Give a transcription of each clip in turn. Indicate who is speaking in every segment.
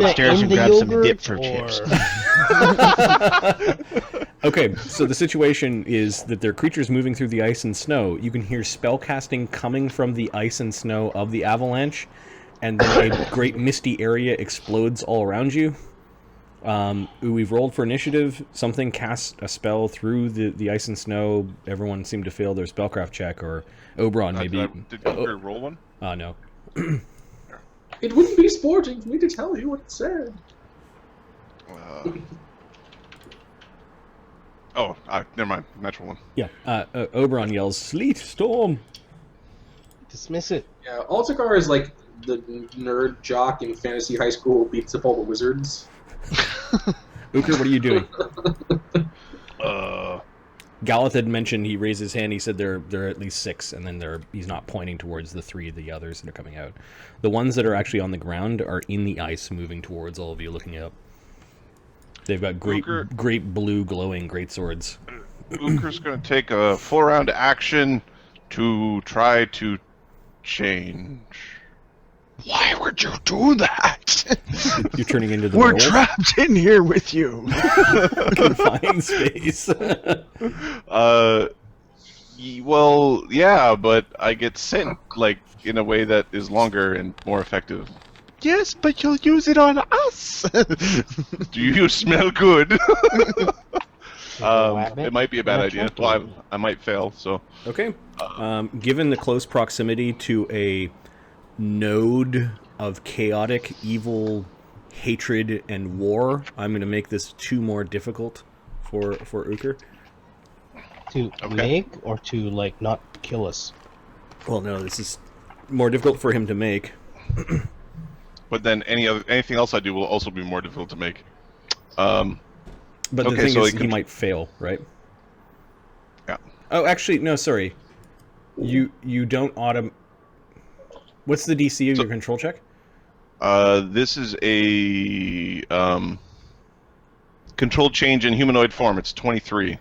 Speaker 1: upstairs and grab some dip for
Speaker 2: or...
Speaker 1: chips.
Speaker 3: Okay, so the situation is that there are creatures moving through the ice and snow. You can hear spellcasting coming from the ice and snow of the avalanche, and then a great misty area explodes all around you. We've rolled for initiative. Something cast a spell through the ice and snow. Everyone seemed to fail their spellcraft check, or Oberon maybe.
Speaker 4: Did you roll one?
Speaker 3: No.
Speaker 5: It wouldn't be sporting for me to tell you what it said.
Speaker 4: Never mind. Natural one.
Speaker 3: Yeah. Oberon yells, "Sleet storm!"
Speaker 2: Dismiss it.
Speaker 5: Yeah, Altagar is like the nerd jock in fantasy high school who beats up all the wizards.
Speaker 3: Uker, what are you doing? Galeth had mentioned, he raised his hand, he said there are at least 6, and then he's not pointing towards the 3 of the others that are coming out. The ones that are actually on the ground are in the ice, moving towards all of you, looking up. They've got great blue glowing great swords.
Speaker 4: Uker's going to take a full round action to try to change.
Speaker 1: Why would you do that?
Speaker 3: You're turning into the
Speaker 1: We're
Speaker 3: werewolf?
Speaker 1: trapped in here with you.
Speaker 3: Confined space.
Speaker 4: Well, yeah, but I get sent, like, in a way that is longer and more effective.
Speaker 1: Yes, but you'll use it on us.
Speaker 4: Do you smell good? It might be a bad idea. Well, I might fail, so...
Speaker 3: Okay. Given the close proximity to a node of chaotic, evil, hatred, and war, I'm going to make this 2 more difficult for Uker.
Speaker 2: To make or to, like, not kill us?
Speaker 3: Well, no, this is more difficult for him to make.
Speaker 4: But then anything else I do will also be more difficult to make.
Speaker 3: But the thing is, he might fail, right?
Speaker 4: Yeah.
Speaker 3: Oh, actually, no, sorry. You don't What's the DC of your control check?
Speaker 4: This is a controlled change in humanoid form. It's 23.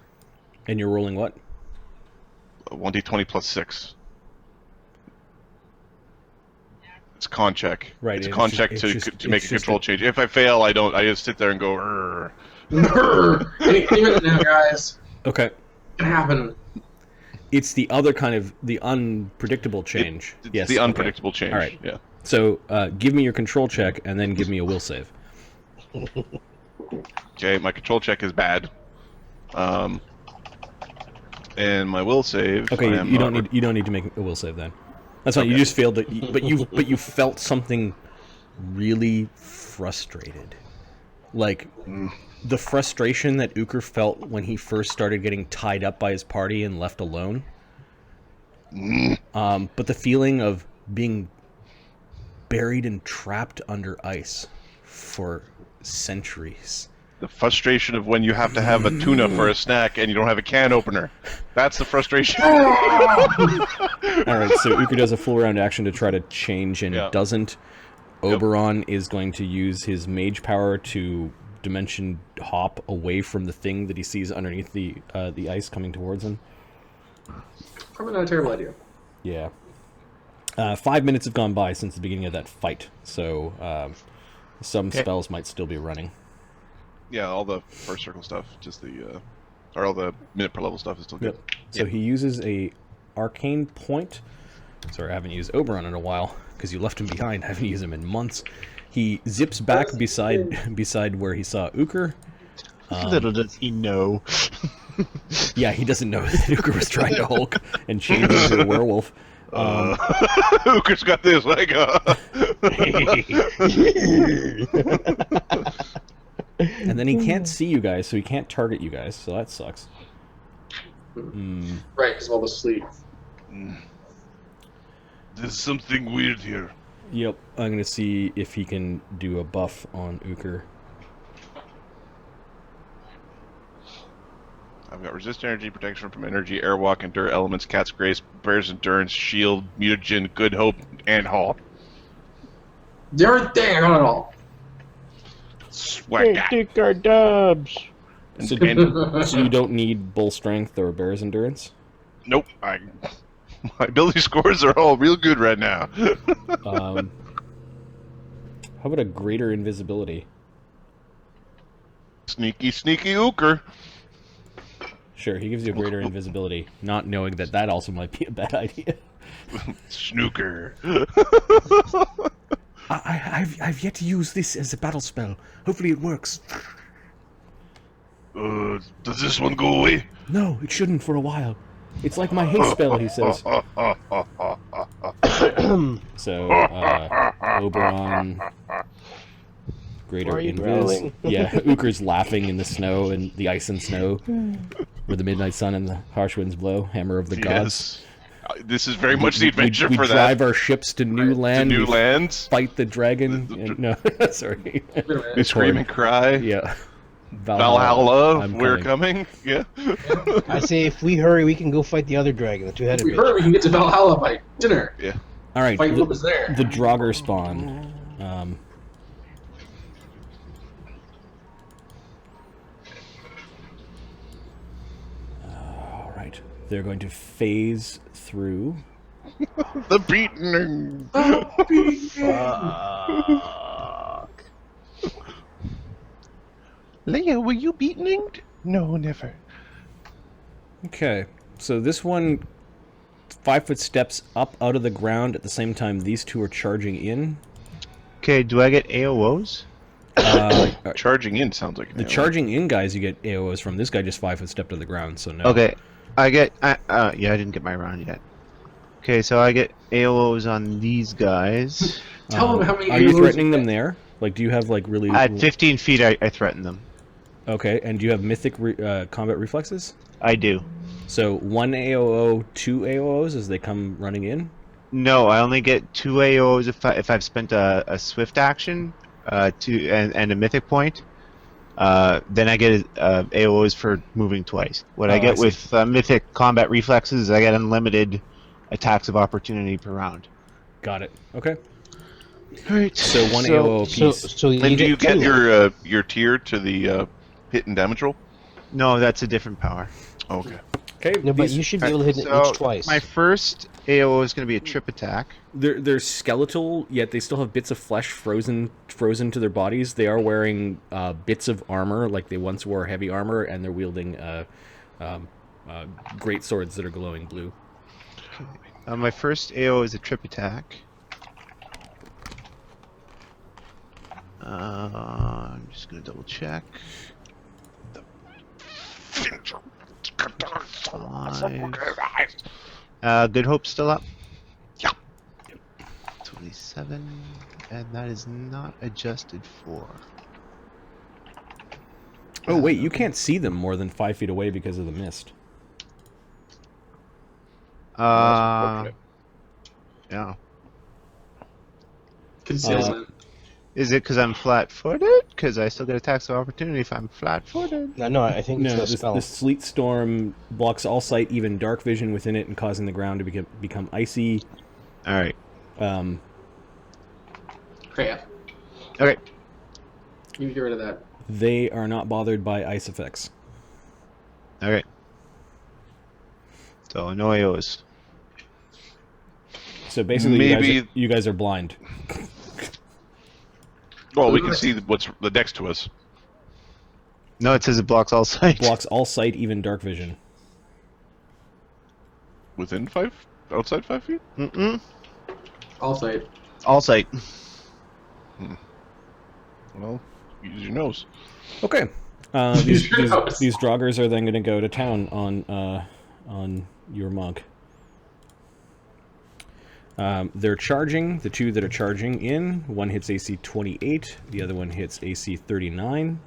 Speaker 3: And you're rolling what?
Speaker 4: 1d20 plus 6. It's a con check.
Speaker 3: Right.
Speaker 4: It's a con check to make a control change. If I fail, I don't. I just sit there and go.
Speaker 5: Any minute now, guys.
Speaker 3: Okay.
Speaker 5: It can happen.
Speaker 3: It's the other kind of the unpredictable change. Yes.
Speaker 4: The unpredictable change.
Speaker 3: All right.
Speaker 4: Yeah.
Speaker 3: So give me your control check and then give me a will save.
Speaker 4: Okay, my control check is bad. And my will save.
Speaker 3: Okay, you don't need to make a will save then. That's fine. Okay. You just failed it, but you felt something really frustrated, like the frustration that Uker felt when he first started getting tied up by his party and left alone. But the feeling of being buried and trapped under ice for centuries.
Speaker 4: The frustration of when you have to have a tuna for a snack and you don't have a can opener. That's the frustration.
Speaker 3: Alright, so Uker does a full round action to try to change and doesn't. Oberon is going to use his mage power to dimension hop away from the thing that he sees underneath the ice coming towards him.
Speaker 5: Probably not a terrible idea.
Speaker 3: Yeah. 5 minutes have gone by since the beginning of that fight, so some spells might still be running.
Speaker 4: Yeah, all the first circle stuff, just the, or all the minute per level stuff is still good.
Speaker 3: Yep. So he uses a arcane point. Sorry, I haven't used Oberon in a while, because you left him behind. I haven't used him in months. He zips back beside where he saw Uker.
Speaker 1: Little does he know.
Speaker 3: Yeah, he doesn't know that Uker was trying to Hulk and change into a werewolf.
Speaker 4: Uker's got this, like,
Speaker 3: And then he can't see you guys, so he can't target you guys, so that sucks.
Speaker 5: Right, because of all the sleep.
Speaker 4: There's something weird here.
Speaker 3: Yep, I'm going to see if he can do a buff on Uker.
Speaker 4: I've got resist energy, protection from energy, airwalk, endure elements, cat's grace, bear's endurance, shield, mutagen, good hope, and halt.
Speaker 5: They're there, not at all.
Speaker 4: Swag.
Speaker 2: Take our dubs.
Speaker 3: So you don't need bull strength or bear's endurance?
Speaker 4: Nope. My ability scores are all real good right now.
Speaker 3: How about a greater invisibility?
Speaker 4: Sneaky, sneaky ooker.
Speaker 3: Sure, he gives you a greater invisibility, not knowing that that also might be a bad idea.
Speaker 4: Snooker.
Speaker 3: I've yet to use this as a battle spell. Hopefully it works.
Speaker 4: Does this one go away?
Speaker 3: No, it shouldn't for a while. It's like my haste spell, he says. So, Oberon, greater
Speaker 2: Why are you
Speaker 3: invis.
Speaker 2: growling?
Speaker 3: Yeah, Uker's laughing in the snow and the ice and snow, where the midnight sun and the harsh winds blow. Hammer of the gods.
Speaker 4: Yes. This is very much the adventure
Speaker 3: we
Speaker 4: for that.
Speaker 3: drive our ships to new land.
Speaker 4: To new
Speaker 3: we
Speaker 4: lands.
Speaker 3: Fight the dragon. No, sorry.
Speaker 4: We scream and cry.
Speaker 3: Yeah.
Speaker 4: Valhalla,
Speaker 3: I'm
Speaker 4: we're coming. Yeah.
Speaker 2: I say if we hurry, we can go fight the other dragon, the two-headed
Speaker 5: If we
Speaker 2: bitch.
Speaker 5: hurry, we can get to Valhalla by dinner.
Speaker 4: Yeah.
Speaker 3: All right.
Speaker 5: Fight what was there.
Speaker 3: The Draugr spawn. All right. They're going to phase through.
Speaker 4: The beaten.
Speaker 2: Fuck.
Speaker 1: Leia, were you beaten? No, never.
Speaker 3: Okay. So this one, 5 foot steps up out of the ground at the same time these two are charging in.
Speaker 6: Okay, do I get AOs?
Speaker 4: Charging in sounds like an
Speaker 3: The
Speaker 4: AOE.
Speaker 3: charging in guys you get AOs from. This guy just 5 foot stepped to the ground, so no.
Speaker 6: Okay, I get. yeah, I didn't get my round yet. Okay, so I get AOs on these guys.
Speaker 5: Tell them how many
Speaker 3: Are you
Speaker 5: AOs
Speaker 3: threatening
Speaker 5: you
Speaker 3: them
Speaker 5: get.
Speaker 3: there? Like, do you have like really?
Speaker 6: At 15 feet, I threaten them.
Speaker 3: Okay, and do you have mythic combat reflexes?
Speaker 6: I do.
Speaker 3: So 1 AOO, 2 AOOs as they come running in?
Speaker 6: No, I only get 2 AOs if I've spent a swift action and a mythic point. Then I get AOs for moving twice. What I
Speaker 3: I
Speaker 6: get
Speaker 3: see.
Speaker 6: with mythic combat reflexes is I get unlimited attacks of opportunity per round.
Speaker 3: Got it. Okay.
Speaker 6: Alright.
Speaker 3: So 1 AOO piece.
Speaker 2: So
Speaker 4: And do you get
Speaker 2: two.
Speaker 4: your tier to the hit and damage roll?
Speaker 6: No, that's a different power.
Speaker 4: Okay.
Speaker 3: Okay,
Speaker 2: No, but
Speaker 3: these-
Speaker 2: you should be able to hit
Speaker 6: So,
Speaker 2: each twice.
Speaker 6: My first AO is going to be a trip attack.
Speaker 3: they're skeletal, yet they still have bits of flesh frozen to their bodies. They are wearing bits of armor, like they once wore heavy armor, and they're wielding great swords that are glowing blue.
Speaker 6: My first AO is a trip attack. I'm just going to double check. Good Hope's still up?
Speaker 1: Yeah.
Speaker 6: 27, and that is not adjusted for.
Speaker 3: Oh wait, you can't see them more than 5 feet away because of the mist.
Speaker 6: Yeah.
Speaker 5: Concealment.
Speaker 6: Is it because I'm flat-footed? Because I still get attacks of opportunity if I'm flat-footed.
Speaker 2: No, I think
Speaker 3: No,
Speaker 2: it's a
Speaker 3: this,
Speaker 2: spell.
Speaker 3: the sleet storm blocks all sight, even dark vision within it, and causing the ground to become icy.
Speaker 6: All right.
Speaker 5: Crap.
Speaker 6: Okay.
Speaker 5: You get rid of that.
Speaker 3: They are not bothered by ice effects.
Speaker 6: Okay. So no AOs.
Speaker 3: So basically,
Speaker 4: Maybe-
Speaker 3: you guys are blind.
Speaker 4: Well, we can see what's the next to us.
Speaker 6: No, it says it blocks all sight.
Speaker 3: Blocks all sight, even dark vision.
Speaker 4: Within 5? Outside 5 feet?
Speaker 6: Mm-mm.
Speaker 5: All sight.
Speaker 6: All sight.
Speaker 4: Well, use your nose.
Speaker 3: Okay. These
Speaker 5: Sure knows.
Speaker 3: these Draugrs are then going to go to town on your monk. They're charging. The two that are charging in, one hits AC 28, the other one hits AC 39.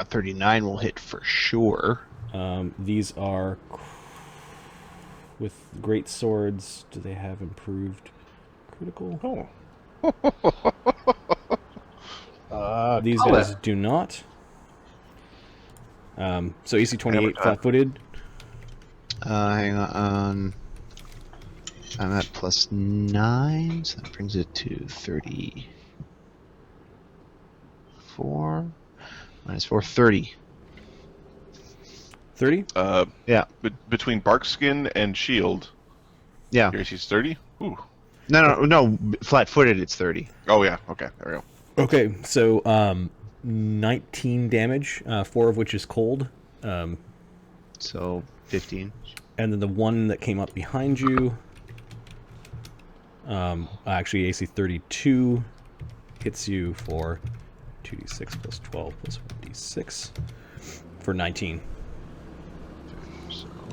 Speaker 6: 39 will hit for sure.
Speaker 3: These are with great swords. Do they have improved critical?
Speaker 4: Oh.
Speaker 3: These guys do not. So AC 28 flat-footed.
Speaker 6: Hang on. I'm at +9, so that brings it to 34. -4, 30.
Speaker 3: 30?
Speaker 6: Yeah.
Speaker 4: Between bark skin and shield,
Speaker 6: Yeah.
Speaker 4: your AC's 30? Ooh.
Speaker 6: No, flat-footed, it's 30.
Speaker 4: Oh, yeah. Okay, there we go.
Speaker 3: Okay, so 19 damage, 4 of which is cold.
Speaker 6: So 15.
Speaker 3: And then the one that came up behind you, actually AC 32, hits you for 2d6 plus 12 plus 1d6 for 19.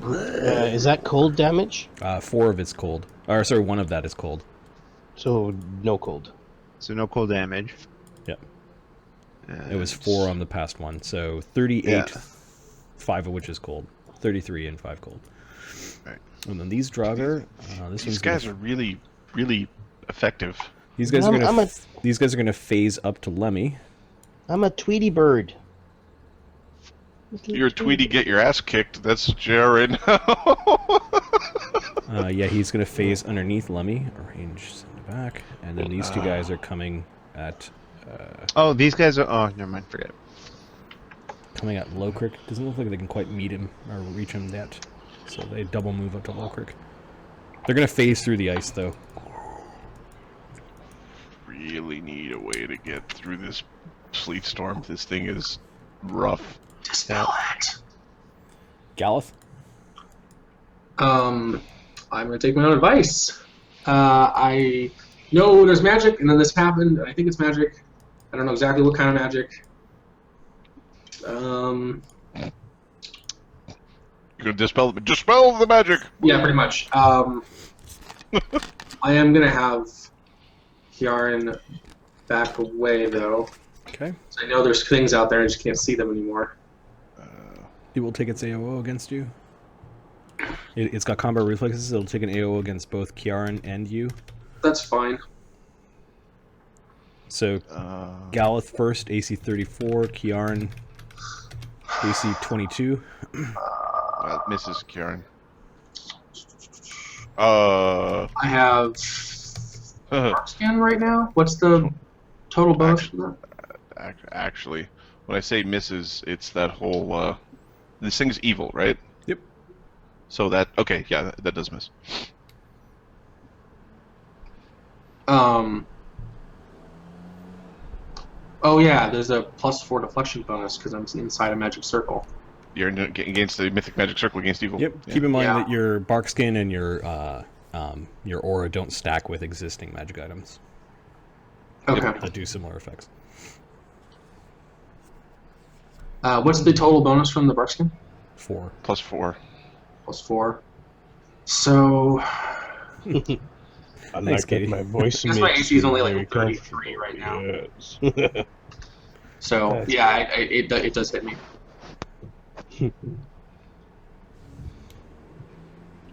Speaker 2: Is that cold damage?
Speaker 3: 4 of it's cold. Or sorry, 1 of that is cold.
Speaker 2: So no cold.
Speaker 6: So no cold damage.
Speaker 3: Yep.
Speaker 6: And
Speaker 3: It was 4 on the past one, so 38,
Speaker 6: Yeah.
Speaker 3: 5 of which is cold. 33 and 5 cold.
Speaker 6: Right.
Speaker 3: And then these Draugr,
Speaker 4: These guys are really, really effective.
Speaker 3: these guys are gonna phase up to Lemmy.
Speaker 2: I'm a Tweety bird.
Speaker 4: You're a Tweety, get your ass kicked. That's Jared.
Speaker 3: Yeah, he's gonna phase underneath Lemmy. Arrange, send it back, and then these two guys are coming at
Speaker 6: Oh, these guys are. Oh, never mind. Forget it.
Speaker 3: Lowcrick. Doesn't look like they can quite meet him or reach him yet, so they double move up to Lowcrick. They're gonna phase through the ice though.
Speaker 4: Really need a way to get through this sleet storm. This thing is rough.
Speaker 5: Dispel it.
Speaker 3: Galeth.
Speaker 5: I'm gonna take my own advice. I know there's magic, and then this happened. And I think it's magic. I don't know exactly what kind of magic.
Speaker 4: You're gonna dispel the magic.
Speaker 5: Yeah, pretty much. I am gonna have Kiaran back away though.
Speaker 3: Okay.
Speaker 5: I know there's things out there. I just can't see them anymore.
Speaker 3: It will take its AOO against you. It's got combat reflexes. It'll take an AOO against both Kiaran and you.
Speaker 5: That's fine.
Speaker 3: So, Galeth first, AC 34. Kiaran, AC 22.
Speaker 4: Misses Kieran.
Speaker 5: I have Dark Scan right now. What's the total bonus for that?
Speaker 4: Actually, when I say misses, it's that whole. This thing's evil, right?
Speaker 3: Yep.
Speaker 4: So that yeah, that does miss.
Speaker 5: Oh yeah, there's a +4 deflection bonus because I'm inside a magic circle.
Speaker 4: You're against the mythic magic circle against evil.
Speaker 3: Yep.
Speaker 4: Yeah.
Speaker 3: Keep in mind
Speaker 5: Yeah.
Speaker 3: that your bark skin and your aura don't stack with existing magic items
Speaker 5: Okay.
Speaker 3: that do similar effects.
Speaker 5: What's the total bonus from the Barkskin?
Speaker 3: 4.
Speaker 4: +4.
Speaker 5: +4. So
Speaker 2: I'm
Speaker 3: Thanks,
Speaker 2: not getting
Speaker 3: Katie.
Speaker 2: my voice.
Speaker 5: I guess my
Speaker 2: makes
Speaker 5: AC is only
Speaker 2: me
Speaker 5: like
Speaker 2: very
Speaker 5: 33 right now.
Speaker 2: Yes.
Speaker 5: So
Speaker 2: That's
Speaker 5: yeah, it does hit me.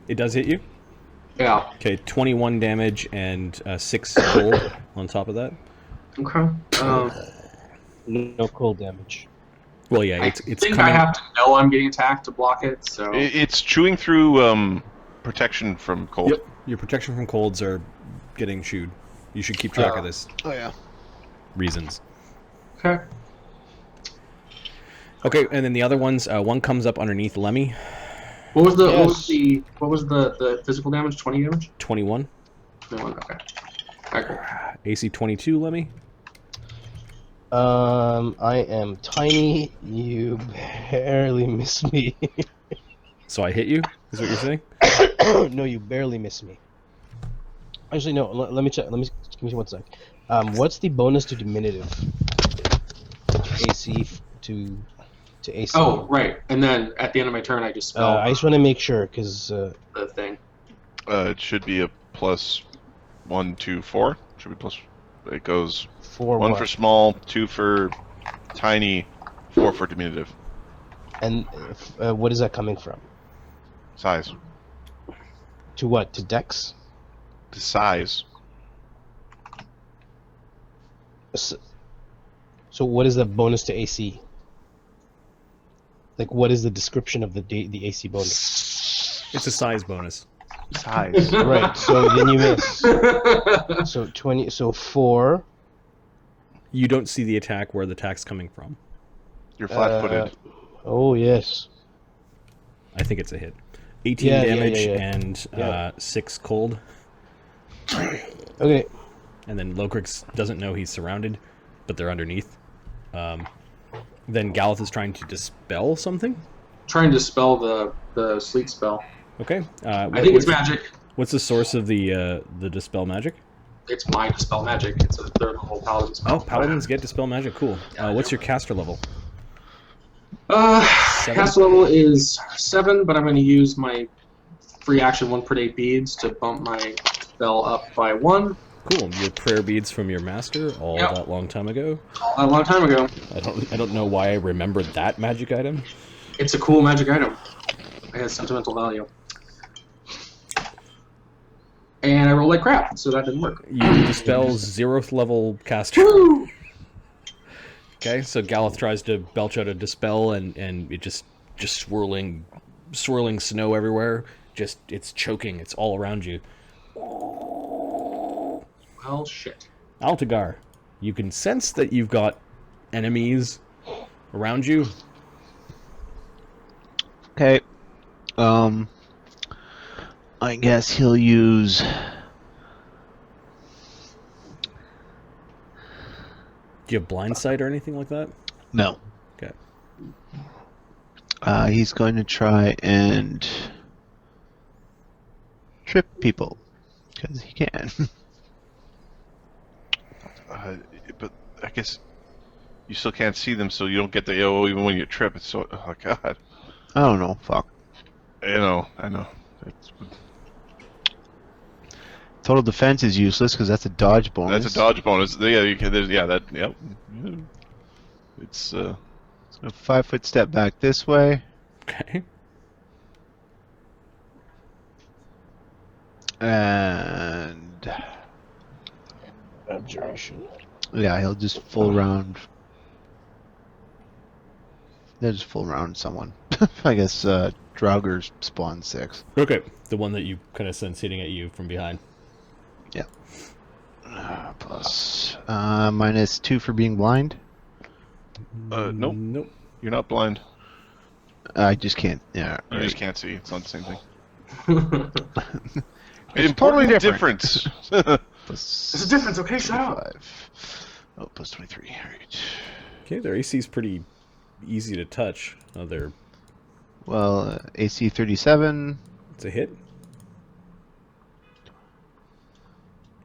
Speaker 3: It does hit you?
Speaker 5: Yeah.
Speaker 3: Okay, 21 damage and 6 cold on top of that.
Speaker 5: Okay.
Speaker 2: No cold damage.
Speaker 3: Well, yeah,
Speaker 5: I
Speaker 3: it's
Speaker 5: think
Speaker 3: coming.
Speaker 5: I have to know I'm getting attacked to block it. So
Speaker 4: It's chewing through protection from cold.
Speaker 3: Yep, your protection from colds are getting chewed. You should keep track of this.
Speaker 6: Oh yeah.
Speaker 3: Reasons.
Speaker 5: okay.
Speaker 3: Okay, and then the other ones, one comes up underneath Lemmy,
Speaker 5: What was the
Speaker 2: Yes.
Speaker 5: what was the physical damage? 20 damage?
Speaker 3: 21.
Speaker 5: 21. Okay. Alright, cool.
Speaker 3: AC 22, Lemmy.
Speaker 2: I am tiny. You barely miss me.
Speaker 3: So I hit you, is what you're saying?
Speaker 2: No, you barely miss me. Actually, no. Let me check. Give me 1 sec. What's the bonus to diminutive? AC to AC.
Speaker 5: Oh, right. And then at the end of my turn, I just spell
Speaker 2: I just want to make sure because
Speaker 5: the thing.
Speaker 4: It should be a +1, 2, 4. Should be plus. It goes 1 for small, 2 for tiny, 4 for diminutive.
Speaker 2: And what is that coming from?
Speaker 4: Size.
Speaker 2: To what? To Dex?
Speaker 4: To size.
Speaker 2: So what is the bonus to AC? Like, what is the description of the AC bonus?
Speaker 3: It's a size bonus.
Speaker 6: Size.
Speaker 2: Right. So then you miss. So 20. So 4.
Speaker 3: You don't see the attack where the attack's coming from.
Speaker 4: You're flat-footed.
Speaker 2: Oh yes.
Speaker 3: I think it's a hit. 18
Speaker 2: Yeah,
Speaker 3: damage
Speaker 2: yeah.
Speaker 3: and 6 cold.
Speaker 2: Okay.
Speaker 3: And then Locrix doesn't know he's surrounded. but they're underneath. Then Galith is trying to dispel something.
Speaker 5: Trying to dispel the sleep spell.
Speaker 3: Okay.
Speaker 5: I think it's magic.
Speaker 3: What's the source of the dispel magic?
Speaker 5: It's my dispel magic. It's a third level paladin spell.
Speaker 3: Oh, paladins get dispel magic. Cool. What's your caster level?
Speaker 5: Caster level is 7, but I'm going to use my free action 1 per day beads to bump my spell up by 1.
Speaker 3: Cool. Your prayer beads from your master all that long time ago.
Speaker 5: A long time ago.
Speaker 3: I don't know why I remembered that magic item.
Speaker 5: It's a cool magic item. It has sentimental value. And I rolled like crap, so that didn't work.
Speaker 3: You dispel 0th level caster.
Speaker 5: Woo!
Speaker 3: Okay, so Galith tries to belch out a dispel, and it just swirling snow everywhere. It's choking. It's all around you.
Speaker 5: Well, shit.
Speaker 3: Altagar, you can sense that you've got enemies around you.
Speaker 6: Okay. I guess he'll use...
Speaker 3: Do you have blind sight or anything like that?
Speaker 6: No.
Speaker 3: Okay.
Speaker 6: He's going to try and trip people, because he can.
Speaker 4: But I guess you still can't see them, so you don't get the AOE even when you trip. It's so... Oh, God.
Speaker 6: I don't know. Fuck.
Speaker 4: I know. It's,
Speaker 6: Total defense is useless because that's a dodge bonus.
Speaker 4: that's a dodge bonus. Yeah, you can, yep. It's
Speaker 6: So 5-foot step back this way.
Speaker 3: Okay.
Speaker 6: And
Speaker 2: Abjuration.
Speaker 6: yeah, he'll just full round. They'll just full round someone. I guess Draugr spawn 6.
Speaker 3: Okay. The one that you kind of sense hitting at you from behind.
Speaker 6: Yeah. Plus -2 for being blind.
Speaker 4: nope.
Speaker 3: Nope.
Speaker 4: You're not blind.
Speaker 6: I just can't. Yeah.
Speaker 4: You just can't see. It's not the same thing.
Speaker 6: It's totally different.
Speaker 4: Difference.
Speaker 5: There's a difference, okay? Shut up.
Speaker 6: 5. Oh, plus 23. All right.
Speaker 3: Okay, their AC is pretty easy to touch. They're...
Speaker 6: Well, AC 37.
Speaker 3: It's a hit.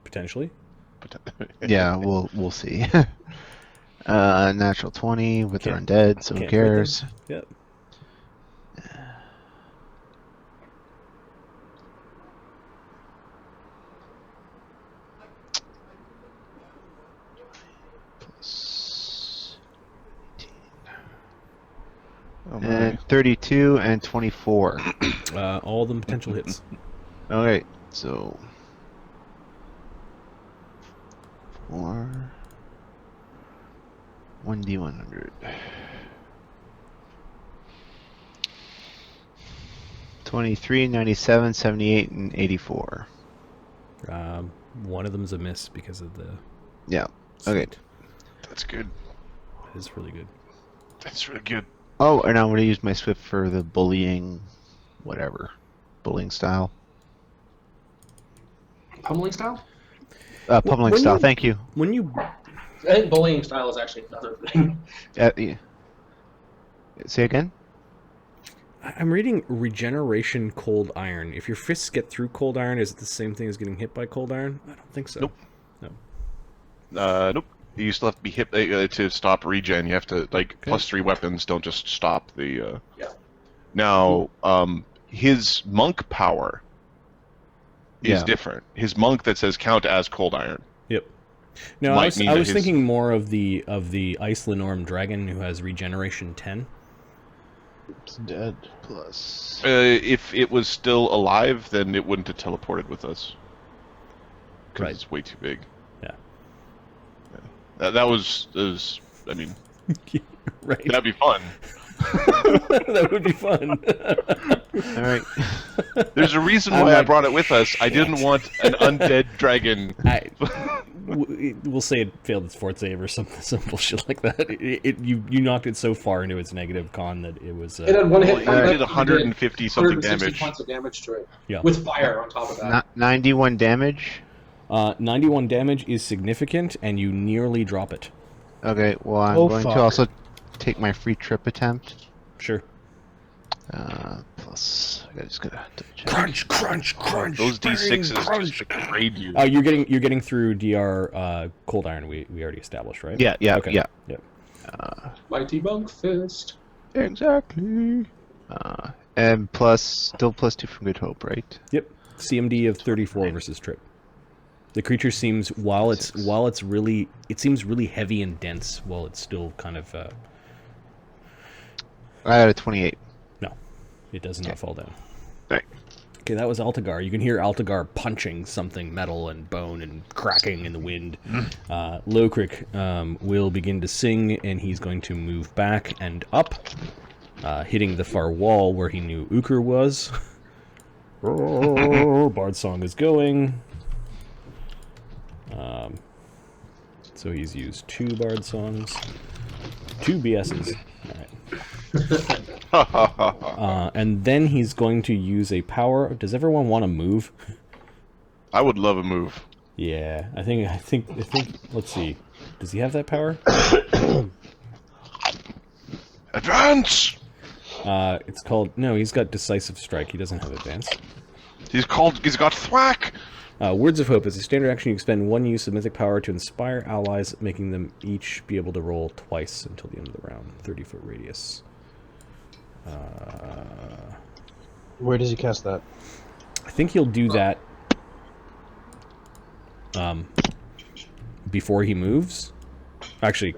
Speaker 3: Potentially.
Speaker 6: Yeah, we'll see. Natural 20 with their undead, so who
Speaker 3: Can't
Speaker 6: cares?
Speaker 3: fight them. Yep.
Speaker 6: Plus 18.
Speaker 4: Oh, my.
Speaker 6: And 32 and 24.
Speaker 3: All of them potential hits.
Speaker 6: Alright, so 4 1d100. 23, 97, 78, and 84.
Speaker 3: One of them's a miss because of the...
Speaker 6: Yeah. Okay.
Speaker 3: suit.
Speaker 4: That's good.
Speaker 3: That is really good.
Speaker 4: That's really good.
Speaker 6: Oh, and I'm going to use my Swift for the bullying, whatever. Bullying style.
Speaker 5: Pummeling style?
Speaker 6: Pummeling
Speaker 3: when
Speaker 6: style,
Speaker 3: you-
Speaker 6: thank you.
Speaker 3: When you...
Speaker 5: I think bullying style is actually another thing.
Speaker 6: Yeah. Say again?
Speaker 3: I'm reading Regeneration Cold Iron. If your fists get through Cold Iron, is it the same thing as getting hit by Cold Iron? I don't think so.
Speaker 4: Nope.
Speaker 3: No.
Speaker 4: Nope. You still have to be hit to stop regen. You have to, like, +3 weapons don't just stop the...
Speaker 5: Yeah.
Speaker 4: Now, his monk power is different. His monk that says count as cold iron.
Speaker 3: Yep. No,
Speaker 4: Might mean
Speaker 3: I
Speaker 4: that
Speaker 3: was
Speaker 4: his-
Speaker 3: thinking more of the Ice linnorm dragon who has Regeneration 10.
Speaker 2: It's dead.
Speaker 6: Plus.
Speaker 4: If it was still alive, then it wouldn't have teleported with us. Because
Speaker 3: Right.
Speaker 4: it's way too big.
Speaker 3: Yeah.
Speaker 4: That was I mean,
Speaker 3: Right.
Speaker 4: that'd be fun.
Speaker 3: That would be fun.
Speaker 6: Alright.
Speaker 4: There's a reason
Speaker 3: I'm
Speaker 4: why I
Speaker 3: like,
Speaker 4: brought it with us. I didn't want an undead dragon.
Speaker 3: We'll say it failed its fort save or some bullshit like that. You knocked it so far into its negative con that it was...
Speaker 5: It had one hit.
Speaker 4: Well, it did 150 something
Speaker 5: 160
Speaker 4: damage.
Speaker 5: points of damage to it.
Speaker 3: Yeah.
Speaker 5: With fire on top of that.
Speaker 6: 91 damage.
Speaker 3: 91 damage is significant, and you nearly drop it.
Speaker 6: Okay, well, I'm
Speaker 2: Oh,
Speaker 6: going
Speaker 2: fuck.
Speaker 6: to also take my free trip attempt.
Speaker 3: Sure.
Speaker 6: Plus, I just gotta check.
Speaker 1: Crunch, crunch, crunch.
Speaker 4: Those
Speaker 1: bang,
Speaker 4: D6s
Speaker 1: crunch.
Speaker 4: just degrade you.
Speaker 3: Oh, you're getting through DR Cold Iron. We already established, right?
Speaker 6: Yeah, yeah,
Speaker 3: Okay.
Speaker 6: yeah.
Speaker 3: Yep.
Speaker 5: Mighty Monk Fist.
Speaker 6: Exactly. And plus, still +2 from Good Hope, right?
Speaker 3: Yep. CMD of 34 versus trip. The creature seems while it seems really heavy and dense while it's still kind of
Speaker 6: I had a 28.
Speaker 3: no, it does not fall down.
Speaker 6: Right.
Speaker 3: Okay, that was Altagar. You can hear Altagar punching something metal and bone and cracking in the wind. Lokrik will begin to sing, and he's going to move back and up, hitting the far wall where he knew Ukur was. Bard song is going. So he's used 2 Bard songs, 2 BSs. All right. And then he's going to use a power. Does everyone want to move?
Speaker 4: I would love a move.
Speaker 3: Yeah, I think. Let's see. Does he have that power?
Speaker 4: Advance!
Speaker 3: It's called. No, he's got decisive strike. He doesn't have advance.
Speaker 4: He's got thwack!
Speaker 3: Words of Hope. As a standard action, you expend 1 use of mythic power to inspire allies, making them each be able to roll twice until the end of the round. 30-foot radius.
Speaker 2: Where does he cast that?
Speaker 3: I think he'll do that before he moves. Actually,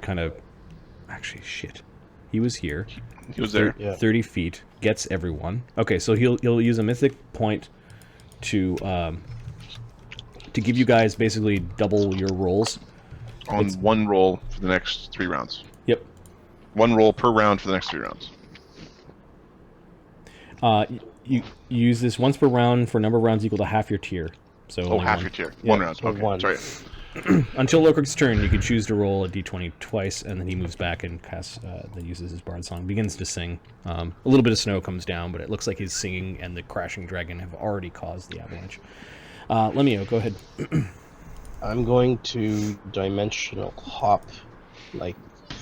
Speaker 3: shit. He was here.
Speaker 4: He was there.
Speaker 2: Yeah.
Speaker 3: 30 feet. Gets everyone. Okay, so he'll use a mythic point to give you guys basically double your rolls.
Speaker 4: On one roll for the next 3 rounds.
Speaker 3: Yep.
Speaker 4: 1 roll per round for the next 3 rounds.
Speaker 3: You use this once per round for a number of rounds equal to half your tier. So only
Speaker 4: half
Speaker 3: one.
Speaker 4: your tier.
Speaker 2: Yeah,
Speaker 4: 1 round.
Speaker 2: so
Speaker 4: Okay,
Speaker 2: one.
Speaker 4: sorry.
Speaker 3: Until Lokrik's turn, you can choose to roll a d20 twice, and then he moves back and casts. Then uses his bard song, begins to sing. A little bit of snow comes down, but it looks like his singing and the crashing dragon have already caused the avalanche. Lemio, go ahead.
Speaker 2: I'm going to dimensional hop, like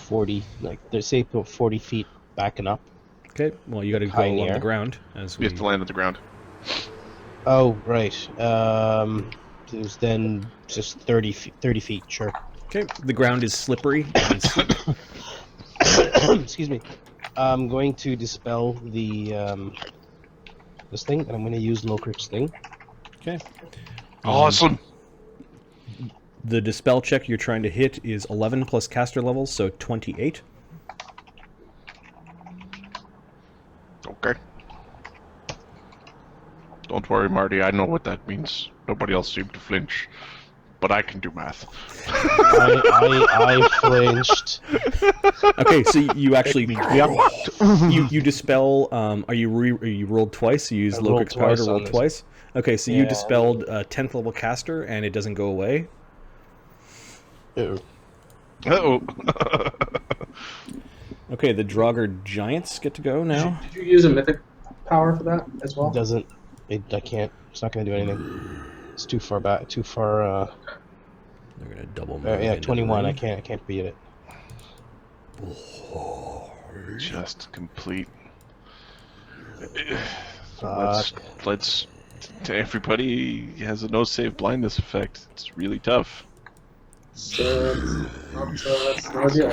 Speaker 2: 40, like they say, about 40 feet back and up.
Speaker 3: Okay. Well, you got to go
Speaker 2: High in the
Speaker 3: along the
Speaker 2: air.
Speaker 3: ground as
Speaker 4: We have to land on the ground.
Speaker 2: Oh, right. It was then just 30 feet, sure.
Speaker 3: Okay. The ground is slippery. And
Speaker 2: Excuse me. I'm going to dispel the this thing, and I'm going to use Lokrik's thing.
Speaker 3: okay.
Speaker 4: Awesome!
Speaker 3: The dispel check you're trying to hit is 11 plus caster levels, so 28.
Speaker 4: Okay. Don't worry, Marty. I know what that means. Nobody else seemed to flinch. But I can do math.
Speaker 2: I flinched.
Speaker 3: Okay, so you actually you dispel. Are you rolled twice? You used
Speaker 2: I rolled
Speaker 3: Lokrik's power to
Speaker 2: twice
Speaker 3: roll
Speaker 2: on this.
Speaker 3: twice. Okay, so you
Speaker 2: Yeah.
Speaker 3: dispelled a 10th level caster, and it doesn't go away.
Speaker 2: Ew.
Speaker 4: Uh-oh.
Speaker 3: Okay, the Draugr giants get to go now.
Speaker 5: Did you use a mythic power for that as well?
Speaker 2: Doesn't. I can't. It's not going to do anything. It's too far back. Too far.
Speaker 3: They're gonna double move.
Speaker 2: Yeah,
Speaker 3: into the
Speaker 2: 21.
Speaker 3: ring.
Speaker 2: I can't beat it.
Speaker 4: Just complete.
Speaker 2: Fuck.
Speaker 4: Let's. Everybody has a no save blindness effect. It's really tough.
Speaker 5: So, that's not ideal.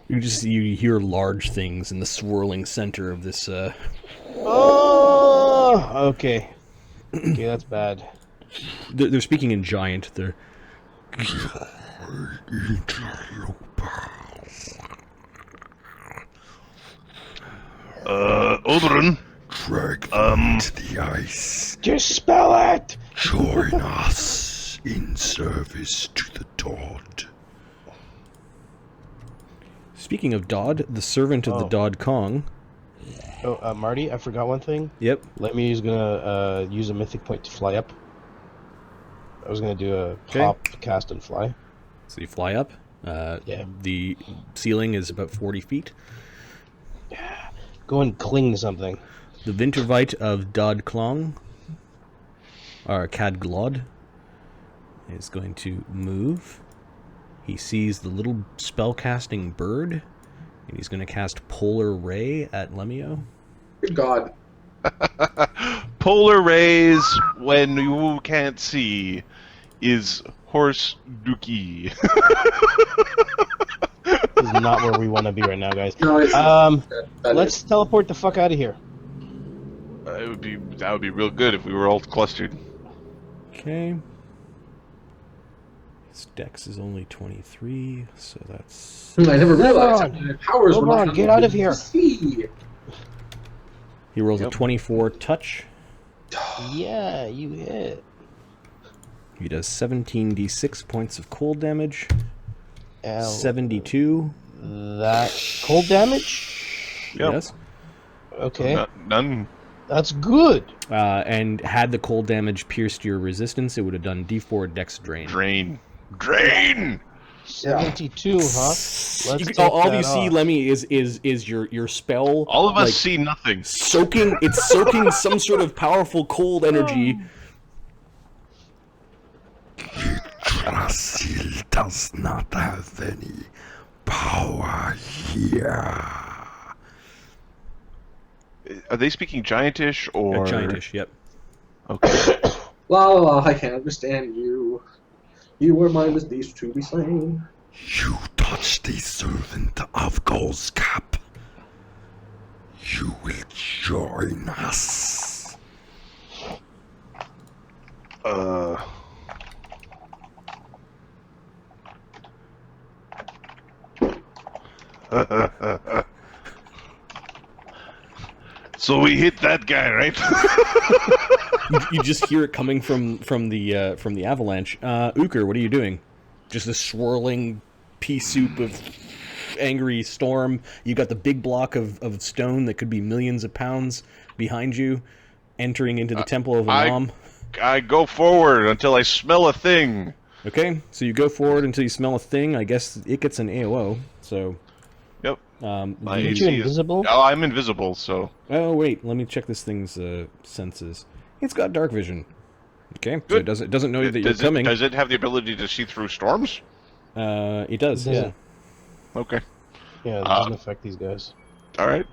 Speaker 3: You hear large things in the swirling center of this.
Speaker 2: Oh. Okay. Okay, that's bad.
Speaker 3: They're speaking in giant. They're
Speaker 4: Oberon.
Speaker 1: Drag them to the ice.
Speaker 2: Dispel it.
Speaker 1: Join us in service to the Dodd.
Speaker 3: speaking of Dodd, the servant of the
Speaker 2: Oh.
Speaker 3: Dodd Kong.
Speaker 2: Oh, Marty, I forgot one thing.
Speaker 3: Yep.
Speaker 2: Lemmy's gonna use a mythic point to fly up. I was gonna do a
Speaker 3: Okay.
Speaker 2: hop, cast, and fly.
Speaker 3: So you fly up.
Speaker 2: Yeah.
Speaker 3: The ceiling is about 40 feet.
Speaker 2: Go and cling to something.
Speaker 3: The Vintervite of Dodd Klong, or Cadglod, is going to move. He sees the little spellcasting bird, and he's going to cast Polar Ray at Lemio.
Speaker 5: Good God.
Speaker 4: Polar rays when you can't see is horse dookie.
Speaker 2: This is not where we want to be right now, guys.
Speaker 5: No, it's,
Speaker 2: Let's teleport the fuck out of here.
Speaker 4: That would be real good if we were all clustered.
Speaker 3: Okay. His dex is only 23, so that's...
Speaker 5: I never realized
Speaker 2: Oberon!
Speaker 5: my powers were
Speaker 2: Oberon,
Speaker 5: not
Speaker 2: get out of here.
Speaker 5: See.
Speaker 3: He rolls a 24 touch.
Speaker 2: Yeah, you hit.
Speaker 3: He does 17d6 points of cold damage.
Speaker 2: Ow.
Speaker 3: 72.
Speaker 2: That cold damage?
Speaker 4: Yep.
Speaker 3: Yes.
Speaker 2: Okay,
Speaker 4: None.
Speaker 2: that's good.
Speaker 3: And had the cold damage pierced your resistance, it would have done d4 dex drain.
Speaker 4: Drain!
Speaker 2: 72, huh? Let's
Speaker 3: You,
Speaker 2: take
Speaker 3: all
Speaker 2: that
Speaker 3: you see,
Speaker 2: off.
Speaker 3: Lemmy, is your spell.
Speaker 4: All of us
Speaker 3: like,
Speaker 4: see nothing.
Speaker 3: soaking some sort of powerful cold energy.
Speaker 1: Yggdrasil does not have any power here.
Speaker 4: Are they speaking giantish or
Speaker 3: Giantish, yep.
Speaker 4: Okay.
Speaker 5: La la la, I can't understand you. You were mindless to be slain.
Speaker 1: You touch the servant of Gol's Cap. You will join us.
Speaker 4: So we hit that guy, right?
Speaker 3: You just hear it coming from the avalanche. Uker, what are you doing? Just a swirling pea soup of angry storm. You got the big block of stone that could be millions of pounds behind you, entering into the Temple of Annam.
Speaker 4: I go forward until I smell a thing.
Speaker 3: Okay, so you go forward until you smell a thing. I guess it gets an AOO. So.
Speaker 4: Yep.
Speaker 3: The-
Speaker 4: My
Speaker 2: Aren't
Speaker 4: AC
Speaker 2: you
Speaker 4: is-
Speaker 2: invisible?
Speaker 4: Oh, I'm invisible, so
Speaker 3: Oh wait, let me check this thing's senses. It's got dark vision. Okay, so
Speaker 4: Good.
Speaker 3: it doesn't know that you're
Speaker 4: does
Speaker 3: coming.
Speaker 4: Does it have the ability to see through storms?
Speaker 3: It does.
Speaker 2: It
Speaker 3: Yeah.
Speaker 2: doesn't.
Speaker 4: Okay.
Speaker 2: Yeah, it doesn't affect these guys.
Speaker 4: All right.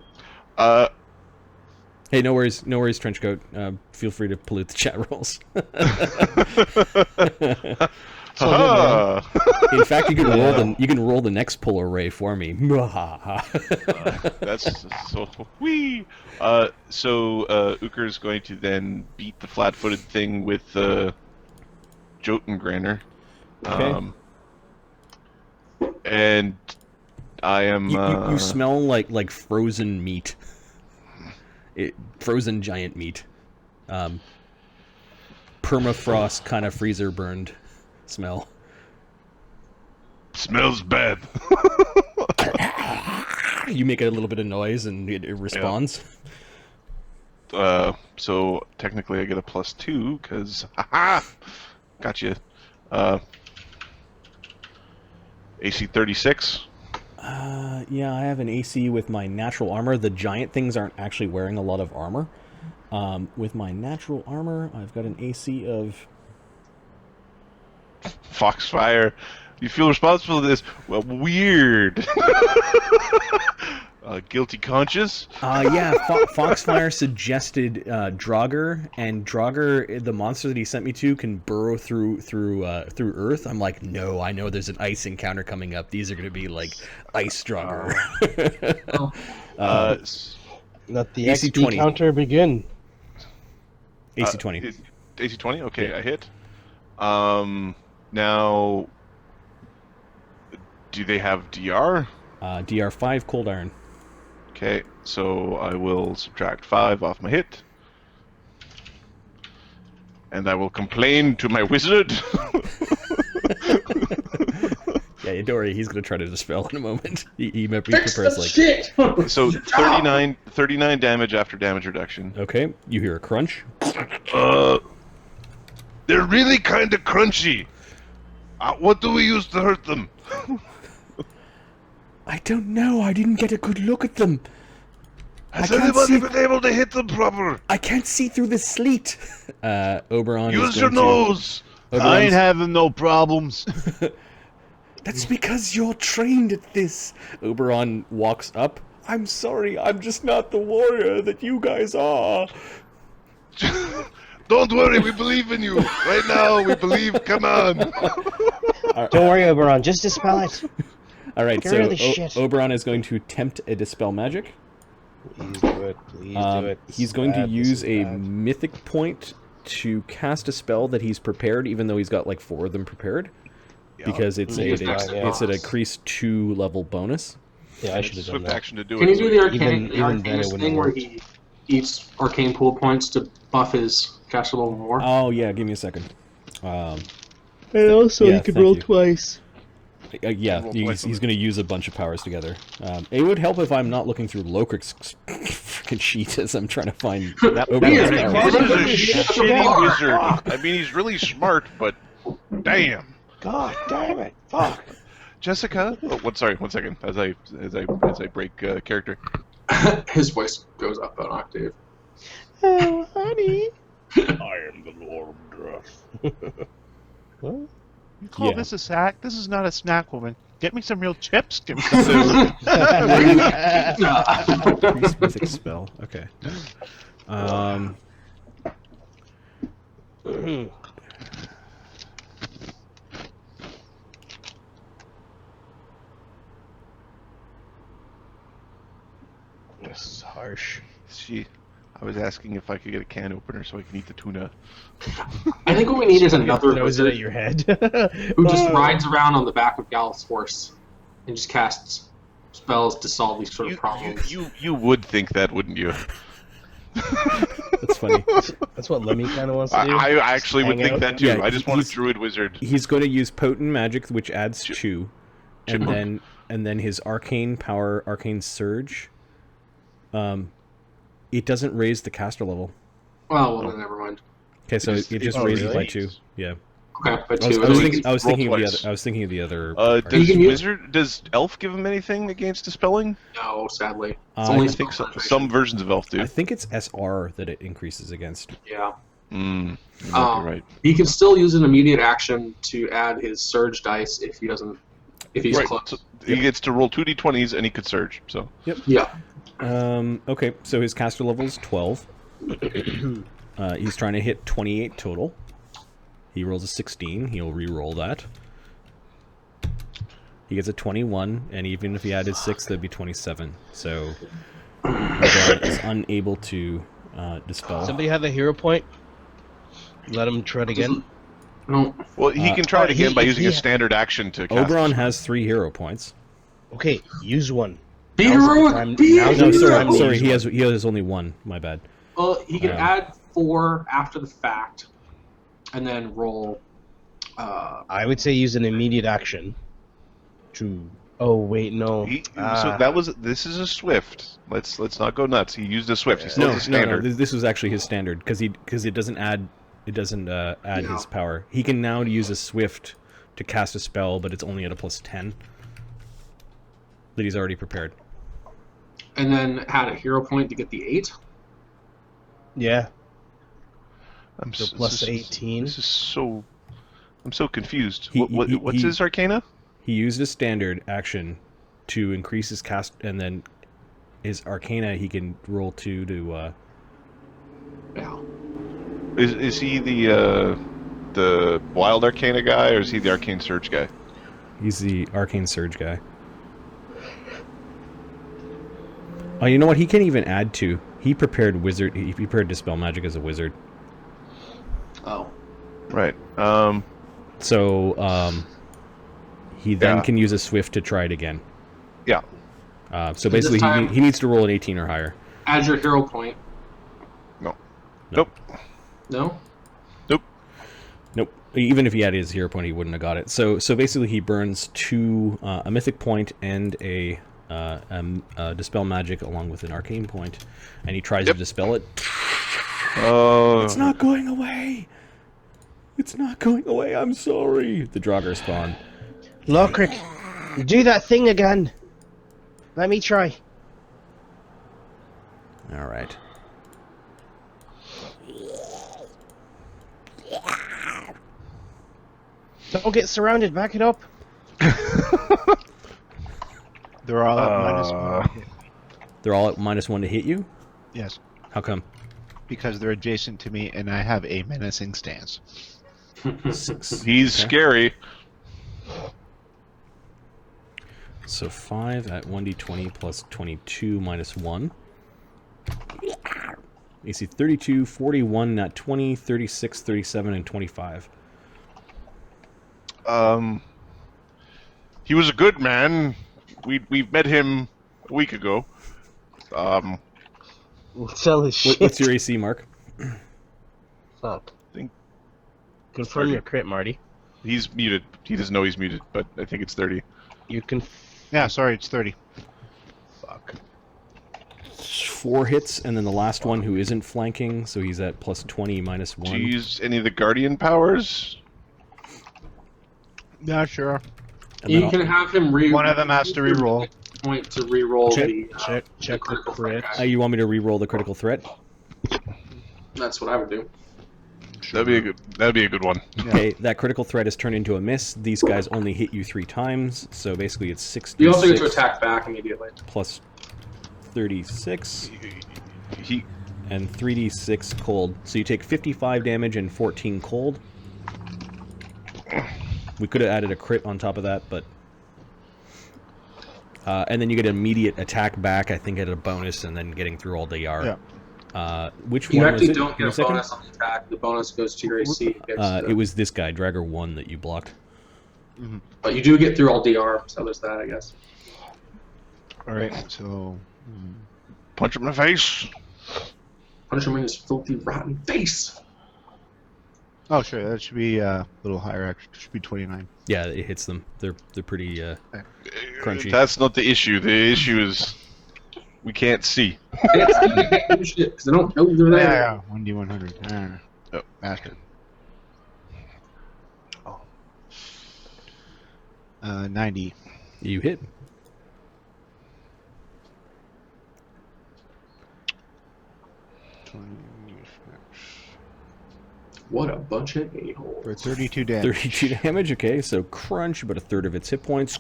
Speaker 3: Hey, no worries, Trenchcoat. Feel free to pollute the chat rolls.
Speaker 2: So good, man.
Speaker 3: In fact, you can roll the next polar ray for me.
Speaker 4: That's so wee. So Uker's going to then beat the flat-footed thing with Jotungraner.
Speaker 3: Okay.
Speaker 4: And I am.
Speaker 3: You smell like frozen meat. Frozen giant meat. Permafrost kind of freezer burned smell.
Speaker 4: Smells bad.
Speaker 3: You make a little bit of noise and it responds.
Speaker 4: So technically I get a +2 because gotcha. AC 36.
Speaker 3: Yeah, I have an AC with my natural armor. The giant things aren't actually wearing a lot of armor. With my natural armor, I've got an AC of...
Speaker 4: Foxfire. You feel responsible for this? Well, weird. Guilty conscience?
Speaker 3: Yeah, Foxfire suggested Draugr, and Draugr, the monster that he sent me to, can burrow through Earth. I'm like, no, I know there's an ice encounter coming up. These are going to be like ice Draugr.
Speaker 2: Let the
Speaker 3: AC
Speaker 2: XP
Speaker 3: 20.
Speaker 2: counter begin.
Speaker 3: AC 20.
Speaker 4: AC 20? Okay,
Speaker 3: Yeah.
Speaker 4: I hit. Now, do they have DR?
Speaker 3: DR 5 Cold Iron.
Speaker 4: Okay, so I will subtract 5 off my hit. And I will complain to my wizard.
Speaker 3: Yeah, don't worry, he's going to try to dispel in a moment. He
Speaker 5: Fix
Speaker 3: prepares
Speaker 5: the
Speaker 3: like...
Speaker 5: shit!
Speaker 4: So 39 damage after damage reduction.
Speaker 3: Okay, you hear a crunch.
Speaker 4: They're really kind of crunchy. What do we use to hurt them?
Speaker 3: I don't know, I didn't get a good look at them.
Speaker 4: Has
Speaker 3: I can't
Speaker 4: anybody
Speaker 3: see-
Speaker 4: been able to hit them proper?
Speaker 3: I can't see through the sleet. Oberon
Speaker 4: Use
Speaker 3: is
Speaker 4: your
Speaker 3: going to...
Speaker 4: nose.
Speaker 6: I ain't having no problems.
Speaker 3: That's because you're trained at this. Oberon walks up. I'm sorry, I'm just not the warrior that you guys are.
Speaker 4: Don't worry, we believe in you. Right now, we believe. Come on.
Speaker 2: Don't worry, Oberon. Just dispel it.
Speaker 3: All right,
Speaker 2: Get rid
Speaker 3: so
Speaker 2: of the shit.
Speaker 3: Oberon is going to tempt a dispel magic.
Speaker 2: Please do it. Please do it.
Speaker 3: He's going to use a mythic point to cast a spell that he's prepared, even though he's got like 4 of them prepared, because it's a decreased 2 level bonus.
Speaker 2: Yeah, I should have done
Speaker 4: Swift
Speaker 2: that.
Speaker 4: action to do
Speaker 5: Can
Speaker 4: it.
Speaker 5: you do the
Speaker 2: Even then
Speaker 5: arcane
Speaker 2: it wouldn't
Speaker 5: thing
Speaker 2: have
Speaker 5: where
Speaker 2: worked.
Speaker 5: he eats arcane pool points to buff his caster level more?
Speaker 3: Oh yeah, give me a second.
Speaker 2: And also,
Speaker 3: Yeah,
Speaker 2: he could
Speaker 3: thank
Speaker 2: roll
Speaker 3: you.
Speaker 2: twice.
Speaker 3: Yeah,
Speaker 4: roll
Speaker 3: he's
Speaker 4: twice on
Speaker 3: going
Speaker 4: it.
Speaker 3: to use a bunch of powers together. It would help if I'm not looking through Lokrik's freaking sheet as I'm trying to find Oberon's powers.
Speaker 4: This is a shitty wizard. I mean, he's really smart, but damn.
Speaker 2: God damn it! Fuck.
Speaker 4: Jessica. Oh, sorry. 1 second. As I break character.
Speaker 5: His voice goes up an octave.
Speaker 2: Oh, honey.
Speaker 1: I am the Lord.
Speaker 2: What?
Speaker 6: You call
Speaker 3: Yeah.
Speaker 6: this a sack? This is not a snack, woman. Get me some real chips. Give me some.
Speaker 3: Increased mythic spell. Okay.
Speaker 2: This is harsh.
Speaker 4: I was asking if I could get a can opener so I can eat the tuna.
Speaker 5: I think what we need is another
Speaker 2: Nose it
Speaker 5: wizard
Speaker 2: at your head.
Speaker 5: who just rides around on the back of Gallus' horse and just casts spells to solve these sort of problems.
Speaker 4: You would think that, wouldn't you?
Speaker 3: That's funny.
Speaker 2: That's what Lemmy kind of wants to do.
Speaker 4: I actually would
Speaker 2: Hang
Speaker 4: think
Speaker 2: out.
Speaker 4: that too.
Speaker 3: Yeah,
Speaker 4: I just want a
Speaker 3: he's-
Speaker 4: druid wizard.
Speaker 3: He's going to use potent magic, which adds 2, and then his arcane power, arcane surge. It doesn't raise the caster level.
Speaker 5: Well, then never mind.
Speaker 3: Okay, so it just
Speaker 2: oh,
Speaker 3: raises
Speaker 2: really?
Speaker 3: by 2. Yeah.
Speaker 5: Okay, but
Speaker 3: I was,
Speaker 5: two.
Speaker 3: I was
Speaker 4: So he
Speaker 3: thinking,
Speaker 4: can
Speaker 3: I was
Speaker 4: roll
Speaker 3: thinking of the
Speaker 4: twice.
Speaker 3: other. I was thinking of the other.
Speaker 4: Does
Speaker 5: You can use-
Speaker 4: wizard? Does elf give him anything against dispelling?
Speaker 5: No, sadly. It's
Speaker 3: I
Speaker 5: only
Speaker 4: I think
Speaker 5: spell
Speaker 4: some versions of elf do.
Speaker 3: I think it's SR that it increases against.
Speaker 5: Yeah.
Speaker 4: You might be right.
Speaker 5: He can still use an immediate action to add his surge dice if he doesn't. If he's
Speaker 4: Right.
Speaker 5: close.
Speaker 4: So he gets to roll 2d20s and he could surge. So
Speaker 5: Yeah.
Speaker 3: Okay, so his caster level is 12. He's trying to hit 28 total. He rolls a 16. He'll re-roll that. He gets a 21, and even if he added 6, that'd be 27. So Oberon is unable to dispel.
Speaker 2: Somebody have a hero point? Let him try it again.
Speaker 5: No.
Speaker 4: well, he can try it again by using
Speaker 2: he-
Speaker 4: a standard action to cast.
Speaker 3: Oberon has 3 hero points.
Speaker 2: Okay, use one.
Speaker 5: Be
Speaker 2: Now's the
Speaker 5: heroic.
Speaker 2: time-
Speaker 5: Be
Speaker 2: now's
Speaker 3: No,
Speaker 2: the
Speaker 5: heroic.
Speaker 2: time to
Speaker 3: sorry,
Speaker 2: use
Speaker 3: he has only 1. My bad.
Speaker 5: Well, he can
Speaker 3: Um,
Speaker 5: add 4 after the fact, and then roll.
Speaker 2: I would say use an immediate action. To. Oh wait, no.
Speaker 4: So that was. This is a swift. Let's not go nuts. He used a swift. He still
Speaker 3: No,
Speaker 4: has a
Speaker 3: no,
Speaker 4: standard.
Speaker 3: this was actually his standard because it doesn't add his power. He can now use a swift to cast a spell, but it's only at a +10 that he's already prepared.
Speaker 5: And then had a hero point to get the 8.
Speaker 2: Yeah.
Speaker 4: I'm
Speaker 2: So
Speaker 4: s-
Speaker 2: plus
Speaker 4: this is-
Speaker 2: 18.
Speaker 4: This is so. I'm so confused.
Speaker 3: He-
Speaker 4: What's
Speaker 3: he-
Speaker 4: his arcana?
Speaker 3: He used a standard action to increase his cast, and then his arcana he can roll 2 to.
Speaker 5: Yeah.
Speaker 4: Is he the wild arcana guy, or is he the arcane surge guy?
Speaker 3: He's the arcane surge guy. Oh, you know what? He can even add 2. He prepared wizard. He prepared dispel magic as a wizard.
Speaker 5: Oh.
Speaker 4: Right.
Speaker 3: So he then
Speaker 4: Yeah.
Speaker 3: can use a swift to try it again.
Speaker 4: Yeah.
Speaker 3: So basically,
Speaker 5: this time-
Speaker 3: he needs to roll an 18 or higher.
Speaker 5: Add your hero point.
Speaker 4: No. Nope.
Speaker 5: No.
Speaker 3: Nope. Even if he had his hero point, he wouldn't have got it. So basically, he burns 2 a mythic point and a dispel magic along with an arcane point, and he tries to dispel it.
Speaker 4: Oh.
Speaker 3: It's not going away. It's not going away. I'm sorry. The Draugr spawn.
Speaker 2: Lokrik, do that thing again. Let me try.
Speaker 3: All right.
Speaker 2: Don't get surrounded. Back it up.
Speaker 6: They're all at -1.
Speaker 3: They're all at -1 to hit you?
Speaker 6: Yes,
Speaker 3: How come?
Speaker 6: because they're adjacent to me and I have a menacing stance.
Speaker 3: 6.
Speaker 4: He's
Speaker 3: Okay.
Speaker 4: scary.
Speaker 3: So 5 at 1d20 plus 22 minus 1. AC 32, 41, not 20, 36, 37, and 25.
Speaker 4: He was a good man. We met him a week ago.
Speaker 2: Tell his shit.
Speaker 3: What's your AC, Mark?
Speaker 2: Fuck.
Speaker 4: Think-
Speaker 2: Confirm your crit, Marty.
Speaker 4: He's muted. He doesn't know he's muted, but I think it's 30.
Speaker 2: You can.
Speaker 6: Yeah, sorry, it's 30.
Speaker 2: Fuck.
Speaker 3: 4 hits, and then the last one who isn't flanking, so he's at plus 20 minus 1.
Speaker 4: Do you use any of the guardian powers?
Speaker 6: Yeah, sure.
Speaker 3: And
Speaker 5: You
Speaker 3: then
Speaker 5: can have him re.
Speaker 6: One of them has to re-roll.
Speaker 5: Point to re-roll
Speaker 3: Check-
Speaker 5: the
Speaker 2: Check the
Speaker 5: critical
Speaker 2: crit.
Speaker 5: threat.
Speaker 3: you want me to re-roll the critical threat?
Speaker 5: That's what I would do.
Speaker 4: That'd be a good one.
Speaker 3: Okay, that critical threat is turned into a miss. These guys only hit you 3 times, so basically it's 60.
Speaker 5: You also get to attack back immediately.
Speaker 3: Plus 36
Speaker 4: He
Speaker 3: and 3d6 cold. So you take 55 damage and 14 cold. We could have added a crit on top of that, but... and then you get an immediate attack back, I think at a bonus, and then getting through all DR.
Speaker 6: Yeah.
Speaker 3: Which
Speaker 5: You
Speaker 3: one was
Speaker 5: actually
Speaker 3: it?
Speaker 5: don't
Speaker 3: Give me
Speaker 5: get a
Speaker 3: second.
Speaker 5: bonus on the attack. The bonus goes to your AC.
Speaker 3: It was this guy, Dragger 1, that you blocked.
Speaker 5: But you do get through all DR, so there's that, I guess.
Speaker 6: Alright, so...
Speaker 4: punch him in the face.
Speaker 5: Punish him in his filthy, rotten face.
Speaker 6: Oh, sure, that should be a little higher, actually. It should be 29.
Speaker 3: Yeah, it hits them. They're pretty crunchy.
Speaker 4: That's not the issue. The issue is we can't see.
Speaker 5: Can't do shit, because I don't know they're there.
Speaker 6: Yeah, 1d100. Oh, bastard. 90.
Speaker 3: You hit.
Speaker 5: What a bunch of a-holes.
Speaker 6: For 32 damage.
Speaker 3: 32 damage, okay, so crunch, about a third of its hit points.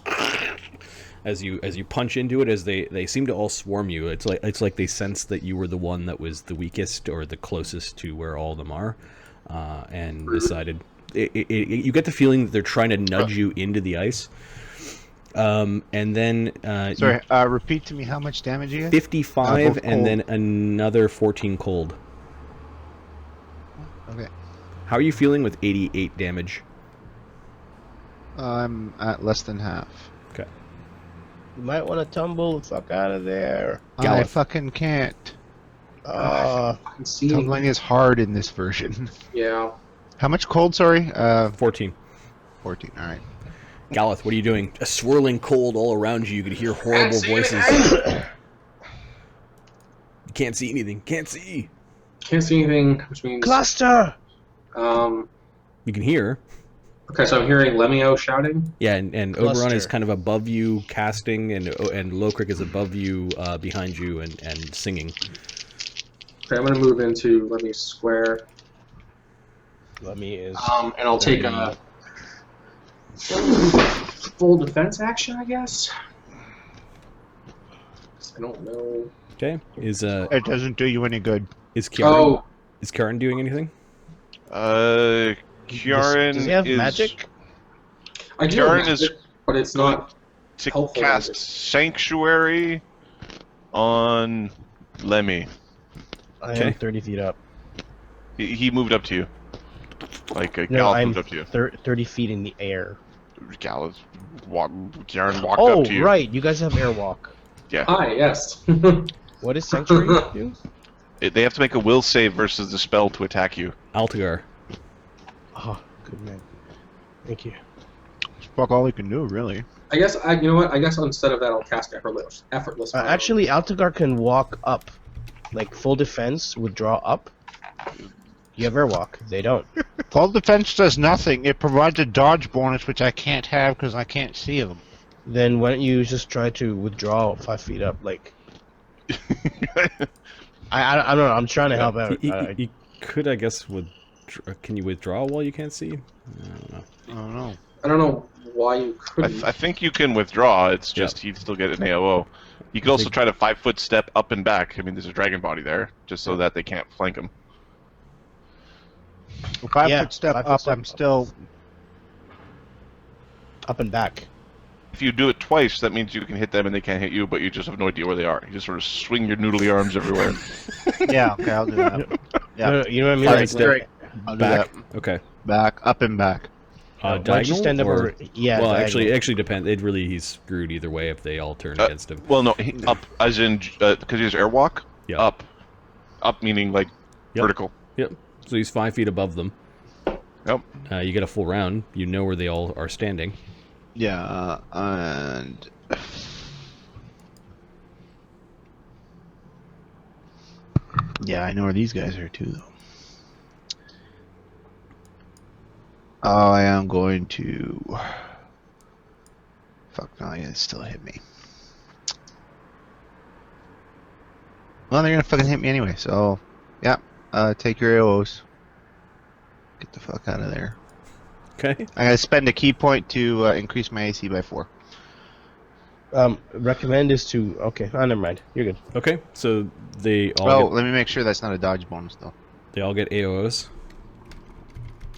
Speaker 3: As you punch into it, as they seem to all swarm you, it's like they sense that you were the one that was the weakest or the closest to where all of them are, and decided. You get the feeling that they're trying to nudge you into the ice, and then
Speaker 6: Sorry, repeat to me how much damage you get?
Speaker 3: 55,
Speaker 6: both
Speaker 3: and
Speaker 6: cold.
Speaker 3: then another 14 cold.
Speaker 6: Okay.
Speaker 3: How are you feeling with 88 damage?
Speaker 6: I'm at less than half.
Speaker 3: Okay.
Speaker 2: You might want to tumble the fuck out of there.
Speaker 6: I
Speaker 3: Gallop.
Speaker 6: fucking can't.
Speaker 5: I can see.
Speaker 6: Tumbling is hard in this version.
Speaker 5: Yeah.
Speaker 6: How much cold, sorry?
Speaker 3: 14.
Speaker 6: 14, alright.
Speaker 3: Galeth, what are you doing? A swirling cold all around you. You could hear horrible voices. You can't see anything. Can't see.
Speaker 5: Can't see anything, which means...
Speaker 2: Cluster!
Speaker 3: You can hear.
Speaker 5: Okay, so I'm hearing Lemio shouting.
Speaker 3: Yeah, and Oberon is
Speaker 2: Cluster.
Speaker 3: kind of above you casting, and Lokrik is above you, behind you, and singing.
Speaker 5: Okay, I'm going to move into Lemmy Square.
Speaker 2: Lemmy is.
Speaker 5: And I'll take a full defense action, I guess. I don't know.
Speaker 3: Okay. Is
Speaker 6: It doesn't do you any good.
Speaker 3: Kieran is Kieran doing anything?
Speaker 4: Kieran
Speaker 2: Does he have
Speaker 4: is
Speaker 2: magic?
Speaker 5: I do
Speaker 4: Kieran
Speaker 5: have
Speaker 4: is
Speaker 5: magic, but it's not
Speaker 4: to
Speaker 5: helpful
Speaker 4: cast
Speaker 5: magic.
Speaker 4: Sanctuary on Lemmy.
Speaker 2: I
Speaker 3: Okay.
Speaker 2: am 30 feet up.
Speaker 4: He moved up to you. Like
Speaker 2: No,
Speaker 4: Gallup
Speaker 2: I'm
Speaker 4: moved up to you.
Speaker 2: 30 feet in the air.
Speaker 4: Kieran walked
Speaker 2: Oh,
Speaker 4: up to you.
Speaker 2: right. You guys have airwalk.
Speaker 4: Yeah.
Speaker 5: Hi, yes.
Speaker 2: What does Sanctuary do?
Speaker 4: They have to make a will save versus the spell to attack you.
Speaker 3: Altagar.
Speaker 2: Oh, good man. Thank you.
Speaker 6: It's fuck all he can do, really.
Speaker 5: I guess, you know what? I guess instead of that, I'll cast Effortless.
Speaker 2: Actually, Altagar can walk up. Like, full defense, withdraw up. You have airwalk. They don't.
Speaker 6: Full defense does nothing. It provides a dodge bonus, which I can't have because I can't see them.
Speaker 2: Then why don't you just try to withdraw 5 feet up? Like, I don't know. I'm trying to help out.
Speaker 3: You could, I guess, can you withdraw while you can't see? I don't know.
Speaker 6: I don't know.
Speaker 5: I don't know why you couldn't.
Speaker 4: I think you can withdraw. It's just he'd still get an AOO. You could also try to 5-foot step up and back. I mean, there's a dragon body there, just so that they can't flank him.
Speaker 6: Well, 5-foot step up, I'm still
Speaker 2: up and back.
Speaker 4: If you do it twice, that means you can hit them and they can't hit you, but you just have no idea where they are. You just sort of swing your noodly arms everywhere.
Speaker 6: Yeah, okay, I'll do that. Yeah.
Speaker 2: You know what I mean?
Speaker 3: All
Speaker 2: Like,
Speaker 3: right, step
Speaker 6: I'll do
Speaker 3: back.
Speaker 6: that.
Speaker 3: Okay.
Speaker 6: Back, up and back.
Speaker 2: why don't you
Speaker 3: Diagonal
Speaker 2: stand up
Speaker 3: or-
Speaker 2: over? Yeah.
Speaker 3: well,
Speaker 2: diagonal.
Speaker 3: actually depends. It really he's screwed either way if they all turn against him.
Speaker 4: Well, no, up, as in, because he has airwalk,
Speaker 3: Yeah.
Speaker 4: up. Up meaning, like,
Speaker 3: Yep.
Speaker 4: vertical.
Speaker 3: Yep. So he's 5 feet above them.
Speaker 4: Yep.
Speaker 3: You get a full round. You know where they all are standing.
Speaker 6: Yeah, and... Yeah, I know where these guys are too, though. Oh, I am going to... Fuck no, it still hit me. Well, they're gonna fucking hit me anyway, so... Yeah, take your AOs. Get the fuck out of there.
Speaker 3: Okay.
Speaker 6: I'm gonna spend a key point to increase my AC by 4.
Speaker 2: Recommend is to. Okay. Oh, never mind. You're good.
Speaker 3: Okay. So they all
Speaker 6: Oh,
Speaker 3: get,
Speaker 6: let me make sure that's not a dodge bonus, though.
Speaker 3: they all get AOs.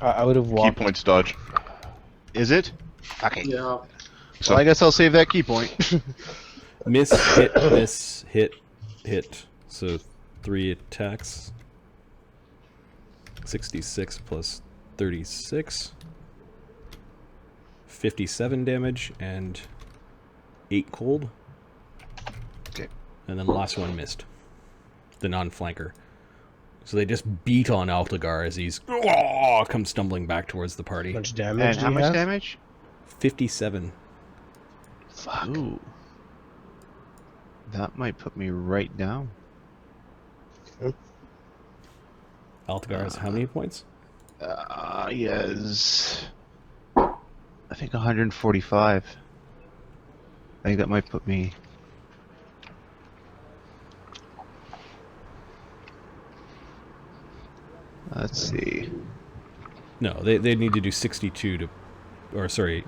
Speaker 2: I would have
Speaker 4: Key
Speaker 2: walked.
Speaker 4: points dodge.
Speaker 6: Is it? Okay.
Speaker 5: Yeah.
Speaker 6: So I guess I'll save that key point.
Speaker 3: Miss, hit, miss, hit, hit. So 3 attacks. 66 plus 36. 57 damage and 8 cold.
Speaker 6: Okay.
Speaker 3: And then the last one missed. The non-flanker. So they just beat on Altagar as he's comes stumbling back towards the party.
Speaker 2: How much damage?
Speaker 6: And
Speaker 2: do
Speaker 6: how
Speaker 2: you
Speaker 6: much
Speaker 2: have?
Speaker 6: damage?
Speaker 3: 57.
Speaker 2: Fuck.
Speaker 6: Ooh. That might put me right down.
Speaker 3: Altagar has how many points?
Speaker 6: Yes. I think 145. I think that might put me... Let's see.
Speaker 3: No, they need to do 62 to, or sorry,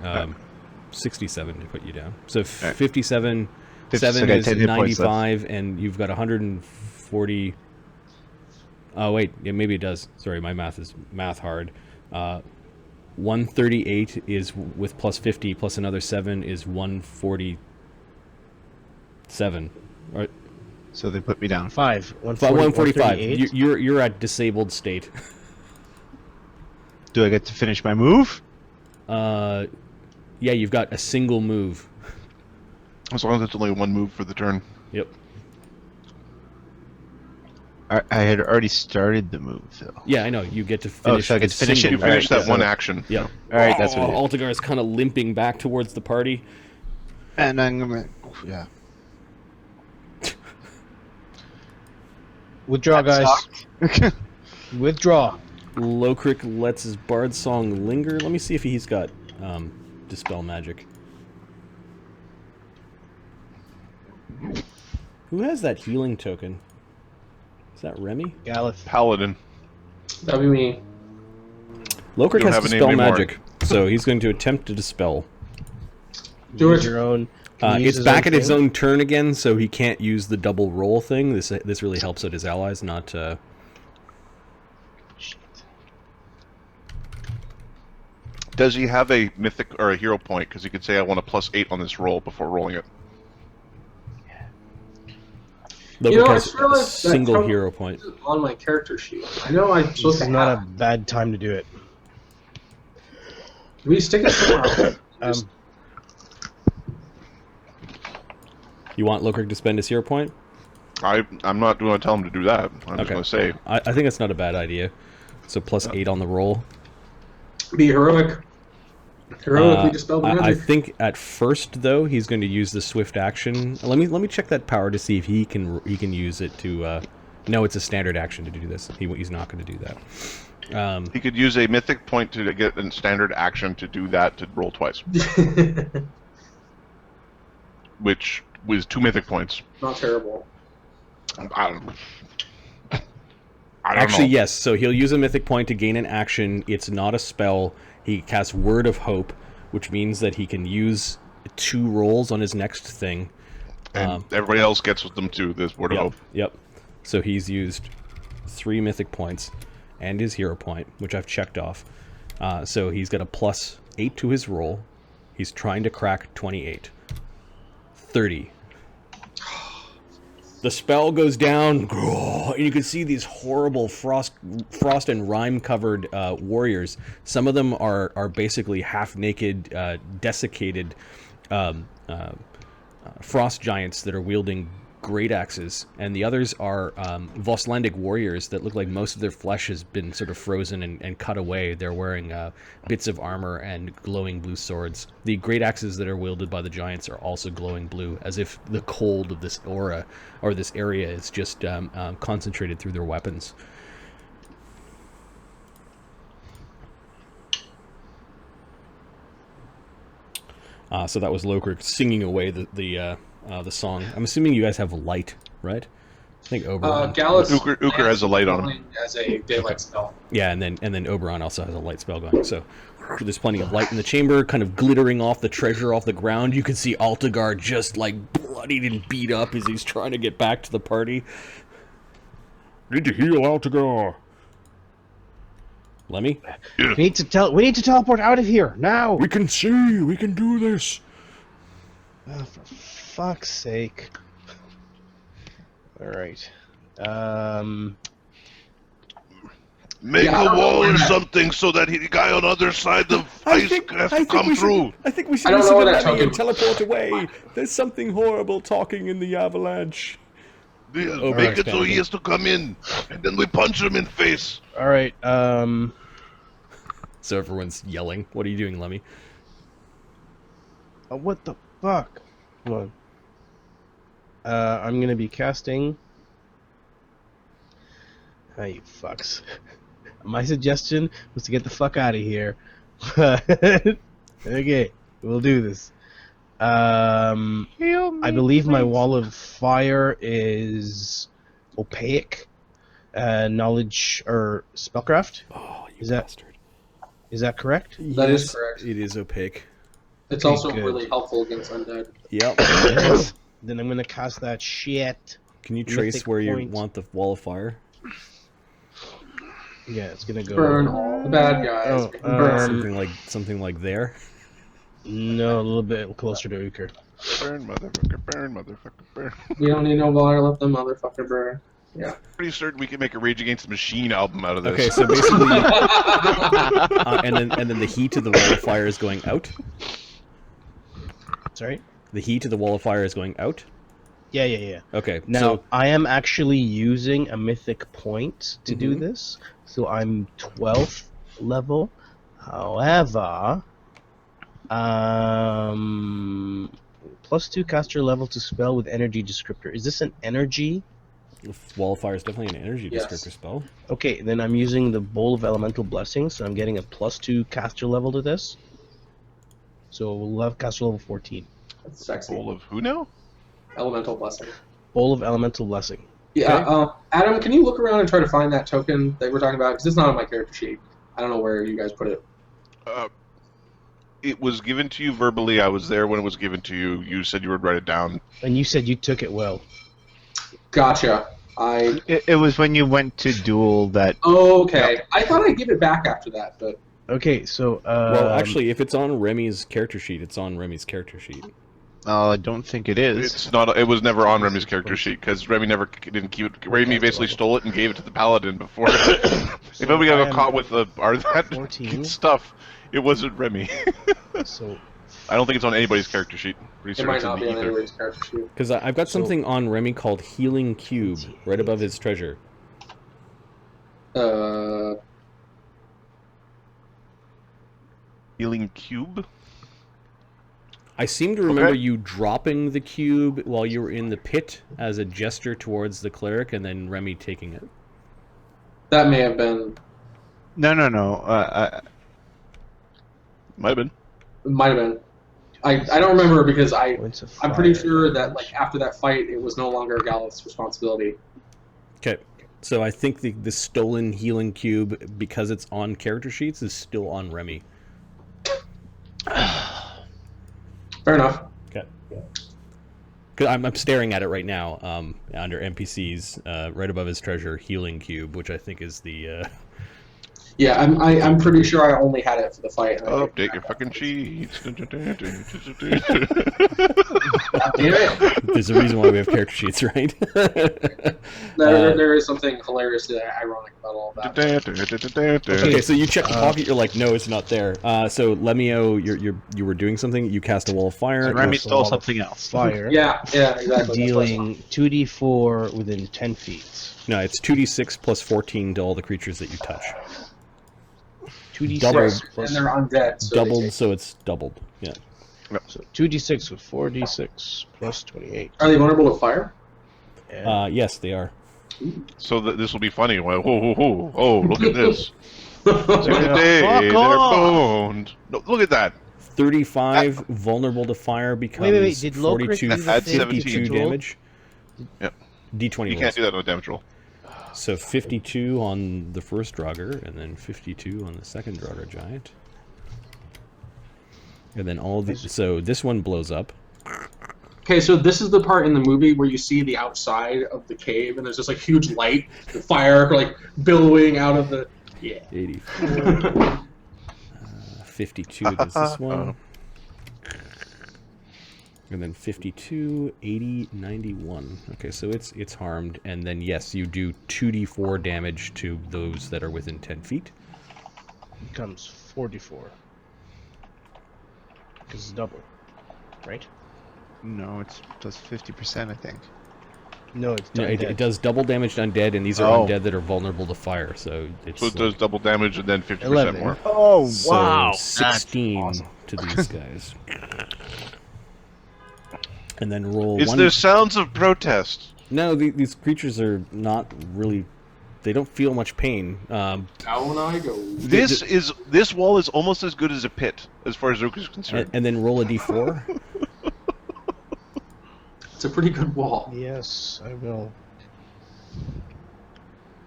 Speaker 3: 67 to put you down. So 57, 7
Speaker 6: okay,
Speaker 3: is
Speaker 6: 10 hit points left.
Speaker 3: 95, and you've got 140. Oh wait, yeah, maybe it does. Sorry, my math is hard. 138 is with plus 50 plus another 7 is 147. Right?
Speaker 6: So they put me down.
Speaker 3: 145. You're at disabled state.
Speaker 6: Do I get to finish my move?
Speaker 3: Yeah, you've got a single move.
Speaker 4: As long as it's only one move for the turn.
Speaker 3: Yep.
Speaker 6: I had already started the move, though.
Speaker 3: Yeah, I know. You get to finish.
Speaker 6: so I get to finish it.
Speaker 4: You
Speaker 3: single-
Speaker 4: finish
Speaker 6: Alright,
Speaker 4: that one
Speaker 6: so-
Speaker 4: action.
Speaker 3: Yep.
Speaker 6: Alright, that's what it is.
Speaker 3: Altagar is kind of limping back towards the party.
Speaker 6: And I'm gonna... Yeah.
Speaker 2: Withdraw, guys. Withdraw.
Speaker 3: Lokrik lets his bard song linger. Let me see if he's got dispel magic. Who has that healing token? Is that Remy?
Speaker 2: Galith.
Speaker 4: Paladin.
Speaker 5: That'd be me.
Speaker 3: Lokrik
Speaker 4: don't
Speaker 3: has
Speaker 4: have a name
Speaker 3: dispel
Speaker 4: anymore.
Speaker 3: magic, so he's going to attempt to dispel.
Speaker 5: Do
Speaker 2: Use
Speaker 5: it.
Speaker 2: your own. Can you use
Speaker 3: It's
Speaker 2: his
Speaker 3: back
Speaker 2: own
Speaker 3: at his
Speaker 2: thing?
Speaker 3: own turn again, so he can't use the double roll thing. This really helps out his allies, not.
Speaker 2: Shit.
Speaker 4: Does he have a mythic or a hero point? Because he could say, I want a +8 on this roll before rolling it.
Speaker 3: Lokrik
Speaker 5: You know, I
Speaker 3: has
Speaker 5: feel
Speaker 3: a
Speaker 5: like that
Speaker 3: single
Speaker 5: comes
Speaker 3: hero point.
Speaker 5: on my character sheet. I know I'm supposed
Speaker 2: This
Speaker 5: to
Speaker 2: is not a
Speaker 5: have.
Speaker 2: bad time to do it.
Speaker 5: Can we stick it somewhere else?
Speaker 3: You want Lokrik to spend his hero point?
Speaker 4: I'm not going to tell him to do that. I'm just
Speaker 3: Okay.
Speaker 4: going to say,
Speaker 3: I think it's not a bad idea. So +8 on the roll.
Speaker 5: Be heroic. Heroically dispel
Speaker 3: I
Speaker 5: magic.
Speaker 3: think at first though he's going to use the swift action. Let me check that power to see if he can use it to. No, it's a standard action to do this. He's not going to do that.
Speaker 4: he could use a mythic point to get a standard action to do that, to roll twice. Which was 2 mythic points.
Speaker 5: Not terrible.
Speaker 4: I don't know.
Speaker 3: Actually, yes. So he'll use a mythic point to gain an action. It's not a spell. He casts Word of Hope, which means that he can use 2 rolls on his next thing.
Speaker 4: And everybody else gets with them too, this Word of Hope.
Speaker 3: Yep. So he's used 3 mythic points and his hero point, which I've checked off. So he's got a +8 to his roll. He's trying to crack 28. 30. The spell goes down, and you can see these horrible frost and rime covered warriors. Some of them are basically half naked, desiccated frost giants that are wielding great axes, and the others are Voslandic warriors that look like most of their flesh has been sort of frozen and cut away. They're wearing bits of armor and glowing blue swords. The great axes that are wielded by the giants are also glowing blue, as if the cold of this aura or this area is just concentrated through their weapons. So that was Lokrik singing away the song. I'm assuming you guys have light, right? I think Oberon.
Speaker 5: Gallus
Speaker 4: Uker has a light on him.
Speaker 5: As a daylight spell.
Speaker 3: Yeah, and then Oberon also has a light spell going. So there's plenty of light in the chamber, kind of glittering off the treasure off the ground. You can see Altagar just like bloodied and beat up as he's trying to get back to the party.
Speaker 1: Need to heal Altagar.
Speaker 3: Lemmy?
Speaker 2: We need to teleport out of here now.
Speaker 1: We can see. We can do this.
Speaker 2: Oh, for fuck's sake. All right.
Speaker 4: Make a wall or something so that the guy on the other side of the ice has to come through.
Speaker 3: I think we should
Speaker 5: I don't
Speaker 3: listen
Speaker 5: know
Speaker 3: to
Speaker 5: where that
Speaker 3: Lemmy and
Speaker 5: token-
Speaker 3: teleport away. There's something horrible talking in the avalanche.
Speaker 4: Make it so he has to come in, and then we punch him in the face.
Speaker 2: All right.
Speaker 3: So everyone's yelling. What are you doing, Lemmy?
Speaker 2: What the fuck? Hold on. I'm gonna be casting. Ah, you fucks. My suggestion was to get the fuck out of here. Okay, we'll do this. I believe my wall of fire is opaque, knowledge or spellcraft.
Speaker 3: Oh, you
Speaker 2: Is that-
Speaker 3: bastard.
Speaker 2: Is that correct?
Speaker 5: That is correct.
Speaker 3: It is opaque.
Speaker 5: It's
Speaker 2: Okay,
Speaker 5: also
Speaker 2: good.
Speaker 5: really helpful against undead.
Speaker 3: Yep.
Speaker 2: Yes. Then I'm gonna cast that shit.
Speaker 3: Can you trace
Speaker 2: Mythic
Speaker 3: where
Speaker 2: point.
Speaker 3: you want the wall of fire?
Speaker 2: Yeah, it's gonna go.
Speaker 5: Burn all the bad guys.
Speaker 2: Oh,
Speaker 5: Burn.
Speaker 3: Something like there.
Speaker 2: No, a little bit closer to Uker.
Speaker 4: Burn, motherfucker, burn.
Speaker 5: We don't need no water. Let the motherfucker burn. Yeah.
Speaker 4: Pretty certain we can make a Rage Against the Machine album out of this.
Speaker 3: Okay, so basically, and then the heat of the wall of fire is going out.
Speaker 2: Sorry?
Speaker 3: The heat of the wall of fire is going out.
Speaker 2: Yeah.
Speaker 3: Okay,
Speaker 2: Now,
Speaker 3: so
Speaker 2: I am actually using a mythic point to do this, so I'm 12th level. However, +2 caster level to spell with energy descriptor. Is this an energy?
Speaker 3: wall of fire is definitely an energy
Speaker 5: Yes.
Speaker 3: descriptor spell.
Speaker 2: Okay, then I'm using the Bowl of Elemental Blessings, so I'm getting a +2 caster level to this. So we'll have caster level 14.
Speaker 5: That's sexy.
Speaker 4: Bowl of who now?
Speaker 5: Elemental blessing.
Speaker 2: Bowl of Elemental Blessing.
Speaker 5: Yeah. Adam, can you look around and try to find that token that we're talking about? Because it's not on my character sheet. I don't know where you guys put it.
Speaker 4: It was given to you verbally. I was there when it was given to you. You said you would write it down.
Speaker 2: And you said you took it well.
Speaker 5: Gotcha.
Speaker 6: It was when you went to duel that.
Speaker 5: Okay. I thought I'd give it back after that, but
Speaker 2: Okay, so
Speaker 3: Well, actually, if it's on Remy's character sheet, it's on Remy's character sheet.
Speaker 6: Oh, I don't think it is.
Speaker 4: It's not. It was never on Remy's character sheet because Remy never didn't keep it. Remy basically stole it and gave it to the paladin before. If nobody got caught with that
Speaker 2: 14.
Speaker 4: stuff, it wasn't Remy.
Speaker 2: So
Speaker 4: I don't think it's on anybody's character sheet. Pretty
Speaker 5: it
Speaker 4: sure
Speaker 5: might
Speaker 4: it's in
Speaker 5: not
Speaker 4: the
Speaker 5: be on
Speaker 4: ether.
Speaker 5: anybody's character sheet.
Speaker 3: Because I've got something on Remy called Healing Cube, right above his treasure.
Speaker 4: Healing cube.
Speaker 3: I seem to remember
Speaker 4: Okay.
Speaker 3: you dropping the cube while you were in the pit as a gesture towards the cleric, and then Remy taking it.
Speaker 5: That may have been.
Speaker 6: No.
Speaker 4: Might have been.
Speaker 5: Might have been. I don't remember because
Speaker 2: points of
Speaker 5: I'm pretty
Speaker 2: fire.
Speaker 5: sure that like after that fight, it was no longer Gallus' responsibility.
Speaker 3: Okay, so I think the stolen healing cube, because it's on character sheets, is still on Remy.
Speaker 5: Fair enough.
Speaker 3: Okay. 'Cause I'm staring at it right now under NPCs, right above his treasure healing cube, which I think is the.
Speaker 5: Yeah, I'm pretty sure I only had it for the fight.
Speaker 4: Update your fucking sheets.
Speaker 5: God damn it!
Speaker 3: There's a reason why we have character sheets, right?
Speaker 5: There is something hilariously ironic about all of that.
Speaker 3: Okay, so you check the pocket. You're like, no, it's not there. So Lemio, you were doing something. You cast a wall of fire.
Speaker 7: Remy
Speaker 2: Cast a
Speaker 7: stole
Speaker 2: wall of
Speaker 7: something else.
Speaker 2: Fire.
Speaker 5: Yeah, exactly.
Speaker 2: Dealing 2d4 within 10 feet.
Speaker 3: No, it's 2d6 plus 14 to all the creatures that you touch.
Speaker 2: 2d6
Speaker 3: Doubled.
Speaker 2: plus
Speaker 5: And they're undead. So
Speaker 3: Doubled, so it's doubled. Yeah.
Speaker 2: so 2d6 with 4d6 plus 28.
Speaker 5: Are they vulnerable to fire?
Speaker 2: And
Speaker 3: Yes, they are.
Speaker 4: So this will be funny. Whoa, whoa, whoa, oh, look at this.
Speaker 5: Oh,
Speaker 4: Today,
Speaker 7: Fuck
Speaker 4: they're
Speaker 7: off.
Speaker 4: boned. No, look at that.
Speaker 3: 35 vulnerable to fire becomes
Speaker 2: wait. Did Lokrik
Speaker 3: 42,
Speaker 2: do the
Speaker 4: Add
Speaker 2: thing
Speaker 3: 52
Speaker 4: 17.
Speaker 3: damage.
Speaker 4: Yep.
Speaker 3: D20
Speaker 4: You
Speaker 3: rolls.
Speaker 4: can't do that on a damage roll.
Speaker 3: So 52 on the first Draugr, and then 52 on the second Draugr giant. And then all of these. So this one blows up.
Speaker 5: Okay, so this is the part in the movie where you see the outside of the cave, and there's this like huge light, the fire like billowing out of the. Yeah.
Speaker 3: 84. 52 does this one. And then 52, 80, 91. Okay, so it's harmed. And then, yes, you do 2d4 damage to those that are within 10 feet.
Speaker 2: becomes 44. Because it's double. Right?
Speaker 6: No, it's plus 50%, I think.
Speaker 2: No, it's
Speaker 3: No,
Speaker 2: undead.
Speaker 3: it does double damage to undead, and these are
Speaker 6: Oh.
Speaker 3: undead that are vulnerable to fire. So it's
Speaker 4: So it does double damage and then 50%
Speaker 2: 11.
Speaker 4: more.
Speaker 6: Oh,
Speaker 3: so 16 to these guys. And then roll
Speaker 4: Is
Speaker 3: one.
Speaker 4: there sounds of protest?
Speaker 3: No, these creatures are not really. They don't feel much pain.
Speaker 5: Down I go.
Speaker 4: This wall is almost as good as a pit, as far as Zook is concerned.
Speaker 3: And then roll a d4.
Speaker 5: It's a pretty good wall.
Speaker 2: Yes, I will.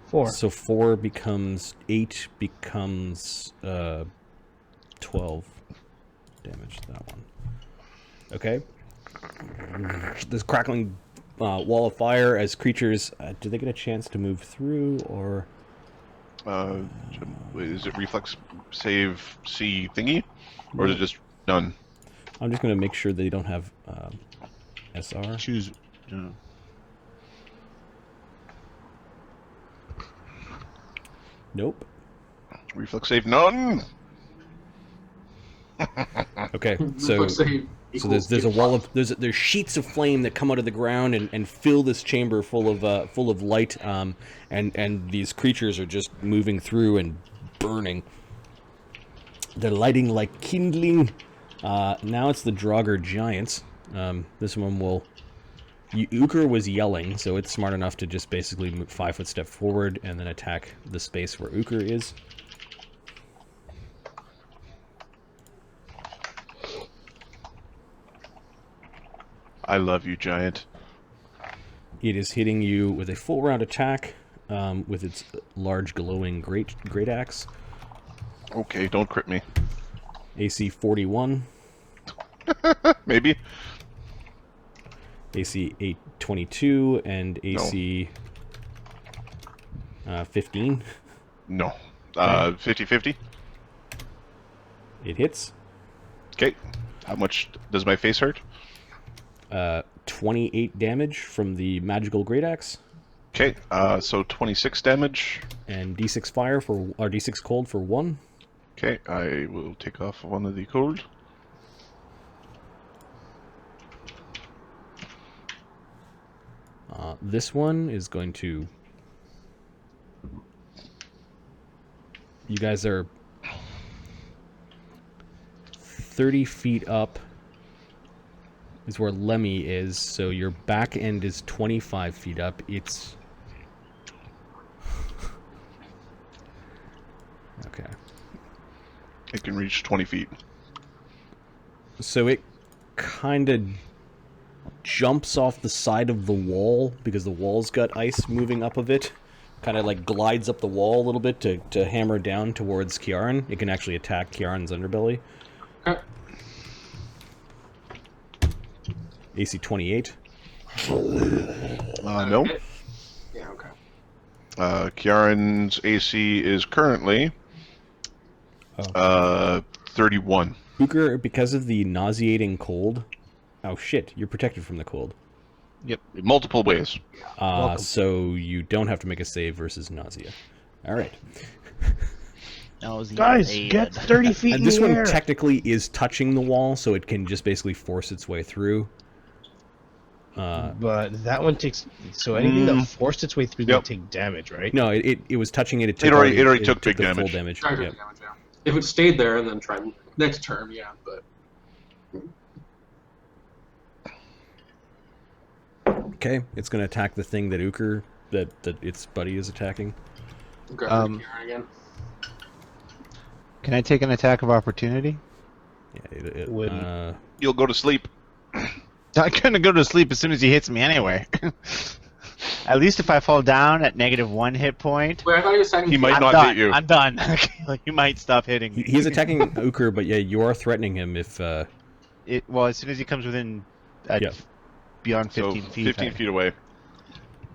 Speaker 2: 4.
Speaker 3: So 4 becomes 8 becomes 12 damage to that one. Okay. This crackling wall of fire as creatures. Do they get a chance to move through or?
Speaker 4: Is it reflex save C thingy, or is it just none?
Speaker 3: I'm just gonna make sure they don't have SR.
Speaker 6: choose.
Speaker 3: Nope.
Speaker 4: Reflex save none.
Speaker 3: Okay, so there's a wall of there's sheets of flame that come out of the ground and fill this chamber full of light, and these creatures are just moving through and burning. They're lighting like kindling. Now it's the Draugr giants. This one will. Uker was yelling, so it's smart enough to just basically move 5-foot step forward and then attack the space where Uker is.
Speaker 4: I love you, giant.
Speaker 3: It is hitting you with a full round attack with its large glowing great axe.
Speaker 4: Okay, don't crit me.
Speaker 3: AC 41,
Speaker 4: Maybe.
Speaker 3: AC 822, and AC 15.
Speaker 4: No. 50-50.
Speaker 3: It hits.
Speaker 4: Okay. How much does my face hurt?
Speaker 3: 28 damage from the magical great axe,
Speaker 4: Okay. So 26 damage.
Speaker 3: and D6 fire or D6 cold for 1.
Speaker 4: Okay, I will take off one of the cold.
Speaker 3: This one is going to. You guys are 30 feet up. Is where Lemmy is, so your back end is 25 feet up. It's okay.
Speaker 4: It can reach 20 feet.
Speaker 3: So it kind of jumps off the side of the wall because the wall's got ice moving up of it. Kind of like glides up the wall a little bit to hammer down towards Kiaran. It can actually attack Kiaran's underbelly.
Speaker 5: Okay.
Speaker 3: AC 28.
Speaker 4: No.
Speaker 5: Okay. Yeah, okay.
Speaker 4: Kieran's AC is currently 31.
Speaker 3: Booker, because of the nauseating cold. Oh shit! You're protected from the cold.
Speaker 4: Yep. In multiple ways.
Speaker 3: So you don't have to make a save versus nausea. All right.
Speaker 2: Guys, get 30 feet
Speaker 3: And
Speaker 2: in
Speaker 3: this
Speaker 2: the
Speaker 3: one
Speaker 2: air.
Speaker 3: technically is touching the wall, so it can just basically force its way through.
Speaker 2: But that one takes... So anything that forced its way through
Speaker 4: Yep.
Speaker 2: will take damage, right?
Speaker 3: No, it was touching it.
Speaker 4: It already took big
Speaker 3: the full
Speaker 4: damage.
Speaker 3: damage.
Speaker 5: Try to
Speaker 3: Yep.
Speaker 5: do damage, yeah. If it stayed there and then tried next turn, yeah, but...
Speaker 3: Okay, it's going to attack the thing that Uker, that its buddy is attacking.
Speaker 5: Kieran again.
Speaker 6: Can I take an attack of opportunity?
Speaker 3: Yeah,
Speaker 2: Wouldn't.
Speaker 4: You'll go to sleep.
Speaker 6: I'm gonna go to sleep as soon as he hits me anyway. At least if I fall down at -1 hit point.
Speaker 5: Wait, I thought he was attacking...
Speaker 4: He might
Speaker 6: I'm
Speaker 4: not
Speaker 6: done.
Speaker 4: hit you.
Speaker 6: I'm done. Okay, you might stop hitting me.
Speaker 3: He's attacking Uker, but yeah, you are threatening him if...
Speaker 6: Well, as soon as he comes within
Speaker 3: Yeah.
Speaker 6: beyond
Speaker 4: So
Speaker 6: 15 feet.
Speaker 4: 15 feet away.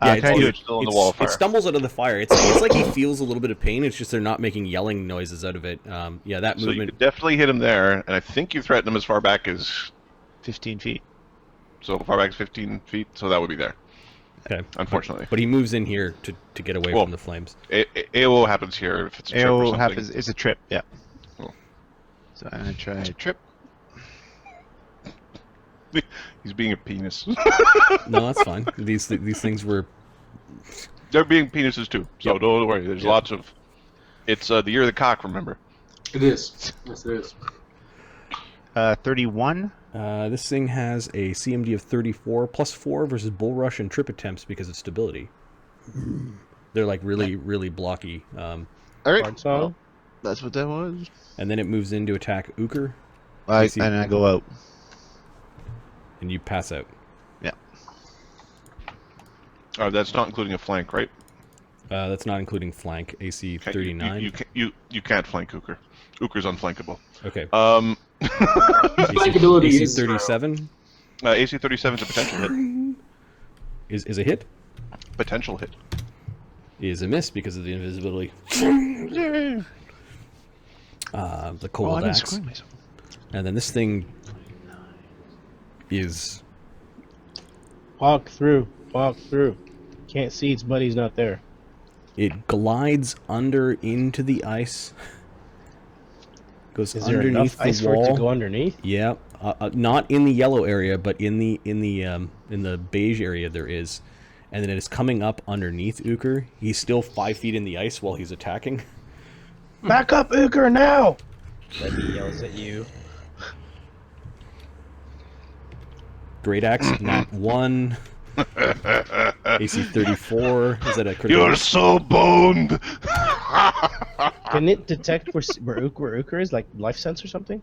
Speaker 3: Yeah,
Speaker 6: can I do
Speaker 4: It's still in the wall of fire.
Speaker 3: It stumbles out of the fire. It's like he feels a little bit of pain. It's just they're not making yelling noises out of it. Yeah, that
Speaker 4: So you
Speaker 3: movement.
Speaker 4: could definitely hit him there, and I think you threatened him as far back as...
Speaker 6: 15 feet.
Speaker 4: So far back as 15 feet, so that would be there,
Speaker 3: Okay.
Speaker 4: unfortunately.
Speaker 3: But he moves in here to get away
Speaker 4: Well,
Speaker 3: from the flames.
Speaker 4: AO happens here if it's a trip or
Speaker 6: AO
Speaker 4: something.
Speaker 6: happens. It's a trip. Yeah.
Speaker 4: Cool.
Speaker 6: So I'm gonna try a trip.
Speaker 4: He's being a penis.
Speaker 3: No, that's fine. These things were...
Speaker 4: They're being penises too, so
Speaker 3: Yep.
Speaker 4: don't worry. There's
Speaker 3: Yep.
Speaker 4: lots of... It's the year of the cock, remember?
Speaker 5: It is. Yes, it is.
Speaker 6: 31.
Speaker 3: This thing has a CMD of 34 plus 4 versus bull rush and trip attempts because of stability. They're like really, really blocky.
Speaker 6: All right.
Speaker 2: Hard song.
Speaker 6: That's what that was.
Speaker 3: And then it moves in to attack Uker,
Speaker 6: And I go out.
Speaker 3: and you pass out.
Speaker 4: That's not including a flank, right?
Speaker 3: That's not including flank. AC
Speaker 4: Okay,
Speaker 3: 39.
Speaker 4: You can't flank Uker. Uker's unflankable.
Speaker 3: Okay.
Speaker 5: Flankability
Speaker 3: AC
Speaker 5: is
Speaker 3: 37
Speaker 4: AC 37 is a potential hit.
Speaker 3: is a hit.
Speaker 4: Potential hit.
Speaker 3: Is a miss because of the invisibility. The cold
Speaker 6: I'm
Speaker 3: axe.
Speaker 6: screwing myself.
Speaker 3: And then this thing is...
Speaker 2: Walk through. Walk through. Can't see its buddy's not there.
Speaker 3: It glides under into the ice. Goes
Speaker 2: Is there
Speaker 3: underneath
Speaker 2: enough ice
Speaker 3: the
Speaker 2: for it
Speaker 3: wall.
Speaker 2: to go underneath?
Speaker 3: Yeah, not in the yellow area, but in the beige area there is, and then it is coming up underneath Uker. He's still 5 feet in the ice while he's attacking.
Speaker 2: Back up, Uker, now! Then he yells at you.
Speaker 3: Great axe, nat 1. AC 34. Is that a critical?
Speaker 4: You're so boned!
Speaker 2: Can it detect where Uker is, like life sense or something?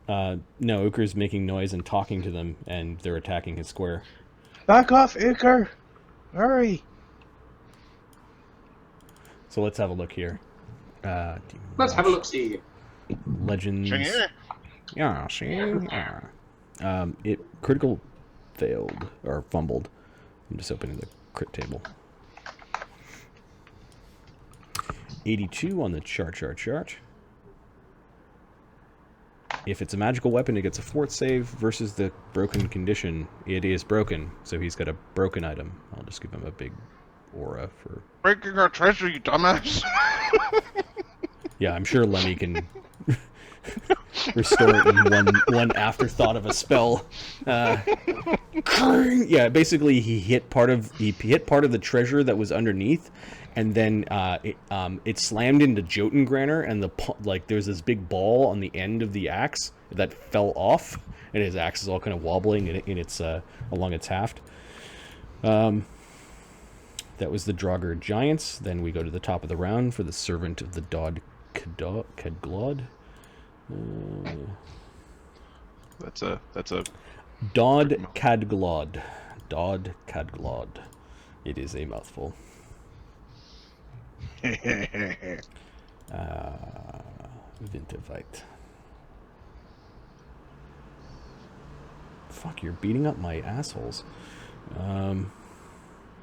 Speaker 3: No, Uker's making noise and talking to them, and they're attacking his square.
Speaker 2: Back off, Uker! Hurry!
Speaker 3: So let's have a look here.
Speaker 5: Let's have a look-see.
Speaker 3: Legends. Yeah, see? Yeah. It critical failed, or fumbled. I'm just opening the crit table. 82 on the chart. If it's a magical weapon, it gets a fort save versus the broken condition. It is broken, so he's got a broken item. I'll just give him a big aura for...
Speaker 4: Breaking our treasure, you dumbass!
Speaker 3: Yeah, I'm sure Lemmy can restore it in one afterthought of a spell. Yeah, basically he hit part of the treasure that was underneath, and then it slammed into Jotengranner, and there's this big ball on the end of the axe that fell off, and his axe is all kind of wobbling in its along its haft. That was the Draugr Giants. Then we go to the top of the round for the Servant of the Dod Cadglod.
Speaker 4: That's a
Speaker 3: Dod Cadglod. Dod Cadglod. It is a mouthful. Vintervite. Fuck, you're beating up my assholes.